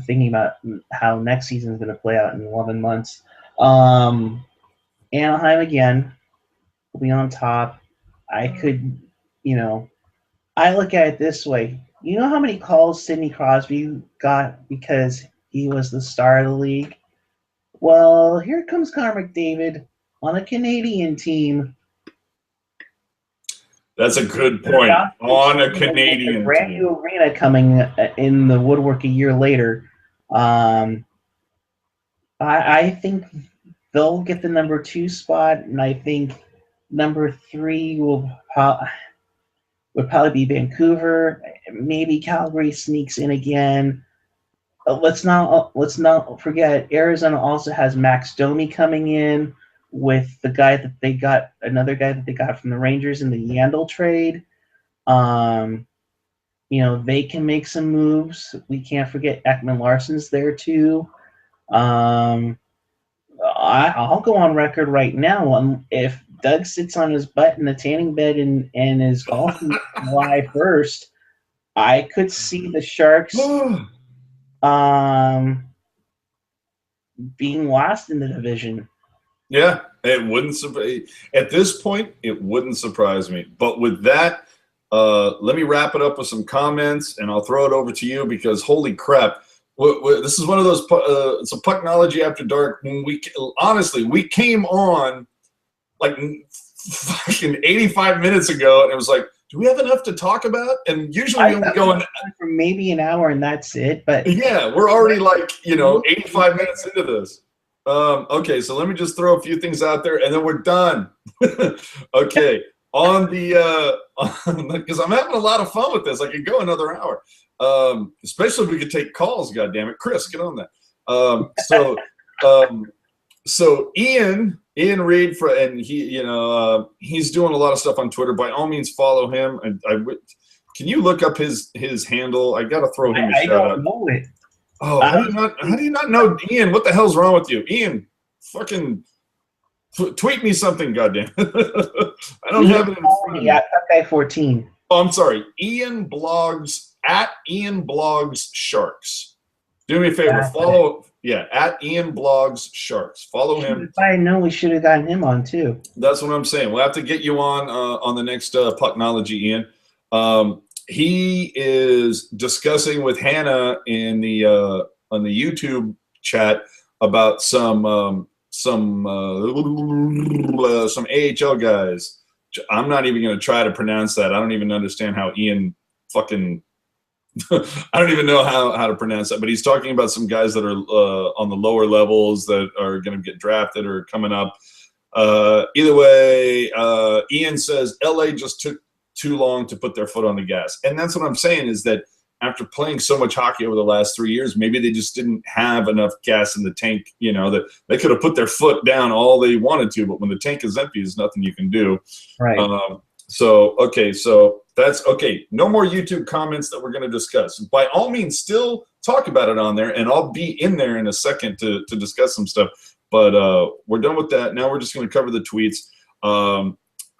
thinking about how next season is going to play out in 11 months. Anaheim again will be on top. I look at it this way. You know how many calls Sidney Crosby got because he was the star of the league? Well, here comes Connor McDavid on a Canadian team. That's a good point. On a Canadian team. Brand new arena coming in the woodwork a year later. I think they'll get the number 2 spot, and I think number 3 will would probably be Vancouver. Maybe Calgary sneaks in again. Let's not forget Arizona also has Max Domi coming in with the guy that they got, another guy that they got from the Rangers in the Yandel trade. They can make some moves. We can't forget Ekman Larson's there too. I'll go on record right now. If Doug sits on his butt in the tanning bed and is golfing July 1st, I could see the Sharks being last in the division. Yeah, it wouldn't surprise. At this point, it wouldn't surprise me. But with that, let me wrap it up with some comments, and I'll throw it over to you because holy crap. This is one of those, it's a Pucknology After Dark. When we came on like fucking 85 minutes ago, and it was like, do we have enough to talk about? And usually we only go in for maybe an hour and that's it. But yeah, we're already like, 85 minutes into this. Okay, so let me just throw a few things out there, and then we're done. Okay, on the because I'm having a lot of fun with this. I could go another hour, especially if we could take calls. God damn it, Chris, get on that. So Ian Reed and he, he's doing a lot of stuff on Twitter. By all means, follow him. Can you look up his handle? I gotta throw him a shout out. I don't know it. Oh, how do you not know Ian? What the hell's wrong with you, Ian? Fucking tweet me something, goddamn. I don't have it in front of me. Yeah, Puckeye 14. Oh, I'm sorry. Ian Blogs at Ian Blogs Sharks. Do me a favor, follow. Yeah, at Ian Blogs Sharks. Follow him. If I know, we should have gotten him on too. That's what I'm saying. We'll have to get you on the next Pucknology, Ian. He is discussing with Hannah in the on the YouTube chat about some AHL guys. I'm not even going to try to pronounce that. I don't even understand how Ian fucking. I don't even know how to pronounce that. But he's talking about some guys that are on the lower levels that are going to get drafted or coming up. Either way, Ian says LA just took too long to put their foot on the gas. And that's what I'm saying is that after playing so much hockey over the last 3 years, maybe they just didn't have enough gas in the tank, that they could have put their foot down all they wanted to, but when the tank is empty, there's nothing you can do. Right. So that's okay. No more YouTube comments that we're going to discuss. By all means, still talk about it on there, and I'll be in there in a second to discuss some stuff. But we're done with that. Now we're just going to cover the tweets.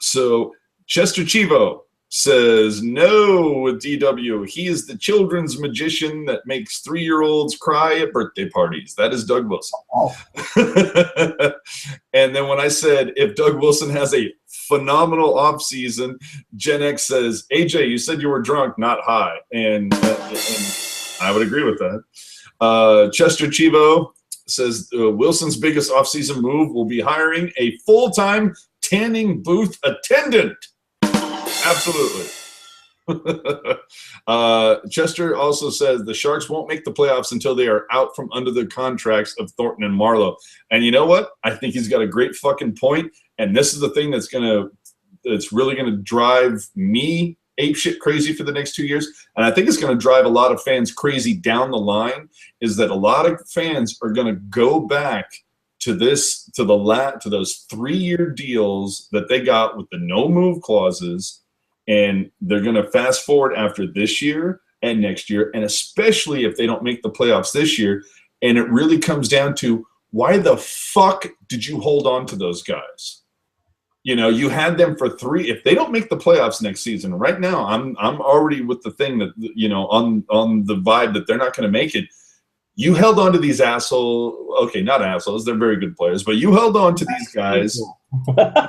So Chester Chivo says, no with DW. He is the children's magician that makes 3-year-olds cry at birthday parties. That is Doug Wilson. Oh. And then when I said, if Doug Wilson has a phenomenal offseason, Gen X says, AJ, you said you were drunk, not high. And I would agree with that. Chester Chivo says, Wilson's biggest offseason move will be hiring a full-time tanning booth attendant. Absolutely. Chester also says the Sharks won't make the playoffs until they are out from under the contracts of Thornton and Marlowe. And you know what? I think he's got a great fucking point. And this is the thing that's really gonna drive me apeshit crazy for the next 2 years. And I think it's gonna drive a lot of fans crazy down the line. Is that a lot of fans are gonna go back to those 3-year deals that they got with the no move clauses. And they're going to fast forward after this year and next year, and especially if they don't make the playoffs this year. And it really comes down to, why the fuck did you hold on to those guys? You had them for 3. If they don't make the playoffs next season, right now, I'm already with the thing that, on the vibe that they're not going to make it. You held on to these not assholes. They're very good players, but you held on to these guys.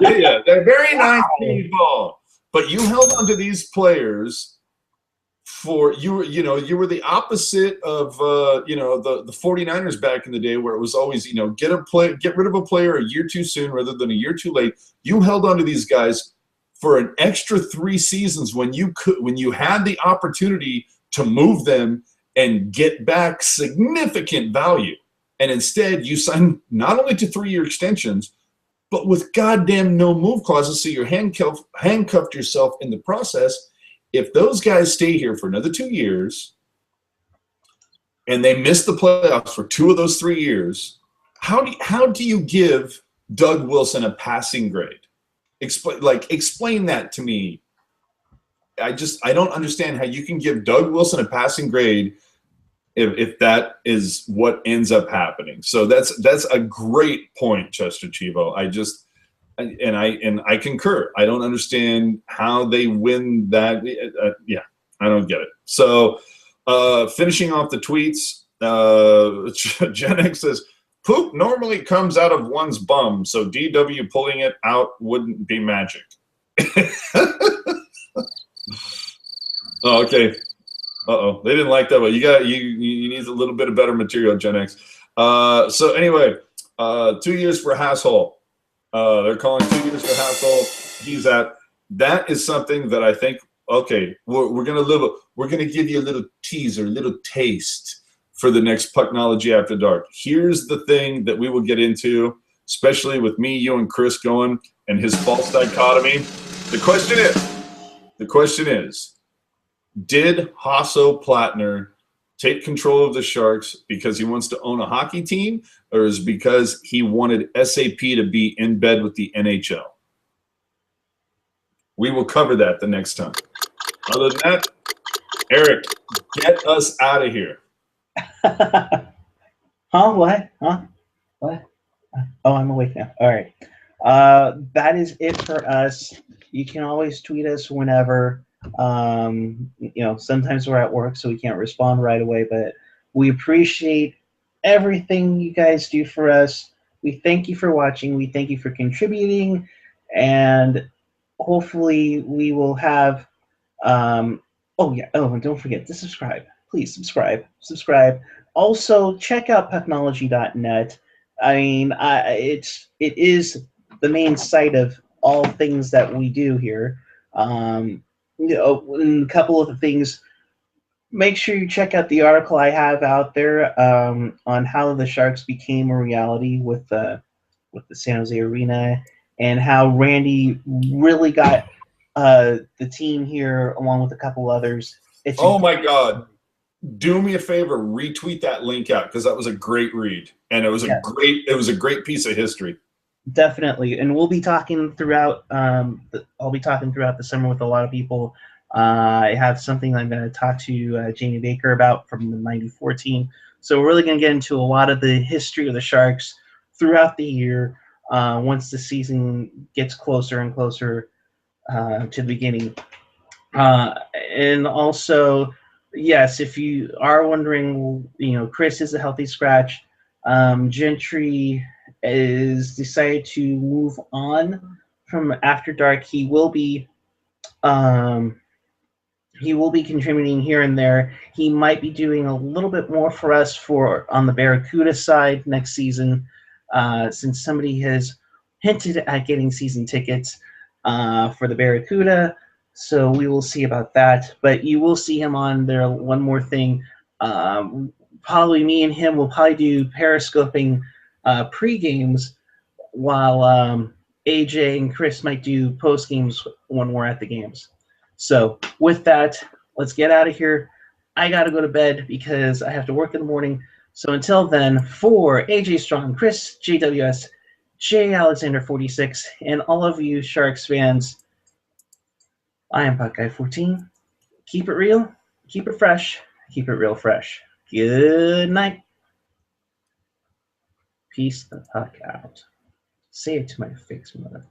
Yeah, they're very nice people. But you held on to these players for you were the opposite of the 49ers back in the day, where it was always get rid of a player a year too soon rather than a year too late. You held on to these guys for an extra 3 seasons when you had the opportunity to move them and get back significant value. And instead you signed not only to 3-year extensions, but with goddamn no move clauses, so you're handcuffed yourself in the process. if those guys stay here for another 2 years and they miss the playoffs for 2 of those 3 years, how do you give Doug Wilson a passing grade? Explain that to me. I don't understand how you can give Doug Wilson a passing grade if that is what ends up happening. So that's a great point, Chester Chivo. I concur. I don't understand how they win that. Yeah, I don't get it. So finishing off the tweets, Gen X says, poop normally comes out of one's bum, so DW pulling it out wouldn't be magic. Oh, okay. Uh-oh. They didn't like that one. You need a little bit of better material, Gen X. So anyway, 2 years for Hassel. They're calling 2 years for Hassel. He's at. That is something that I think, okay, we're gonna give you a little teaser, a little taste for the next Pucknology After Dark. Here's the thing that we will get into, especially with me, you, and Chris going and his false dichotomy. The question is, did Hasso Plattner take control of the Sharks because he wants to own a hockey team, or is it because he wanted SAP to be in bed with the NHL? We will cover that the next time. Other than that, Eric, get us out of here. Huh? What? Huh? What? Oh, I'm awake now. All right. That is it for us. You can always tweet us whenever. Sometimes we're at work, so we can't respond right away, but we appreciate everything you guys do for us. We thank you for watching. We thank you for contributing, and hopefully we will have and don't forget to subscribe. Please subscribe. Also, check out Pucknology.net. I mean, it is the main site of all things that we do here. And a couple of the things, make sure you check out the article I have out there on how the Sharks became a reality with the San Jose Arena, and how Randy really got the team here along with a couple others. Oh my God. Do me a favor, retweet that link out, because that was a great read, and it was a great piece of history. Definitely, and we'll be talking throughout. I'll be talking throughout the summer with a lot of people. I have something I'm going to talk to Jamie Baker about from the '94 team. So we're really going to get into a lot of the history of the Sharks throughout the year. Once the season gets closer and closer to the beginning, and also, yes, if you are wondering, Chris is a healthy scratch. Gentry is decided to move on from After Dark. He will be contributing here and there. He might be doing a little bit more for us on the Barracuda side next season, since somebody has hinted at getting season tickets for the Barracuda. So we will see about that. But you will see him on there. One more thing. Probably me and him will probably do periscoping pre-games, while AJ and Chris might do post-games when we're at the games. So with that, let's get out of here. I got to go to bed because I have to work in the morning. So until then, for AJ Strong, Chris JWS, J Alexander 46, and all of you Sharks fans, I am Puckguy 14. Keep it real, keep it fresh, keep it real fresh. Good night. Peace the puck out. Say it to my face, mother.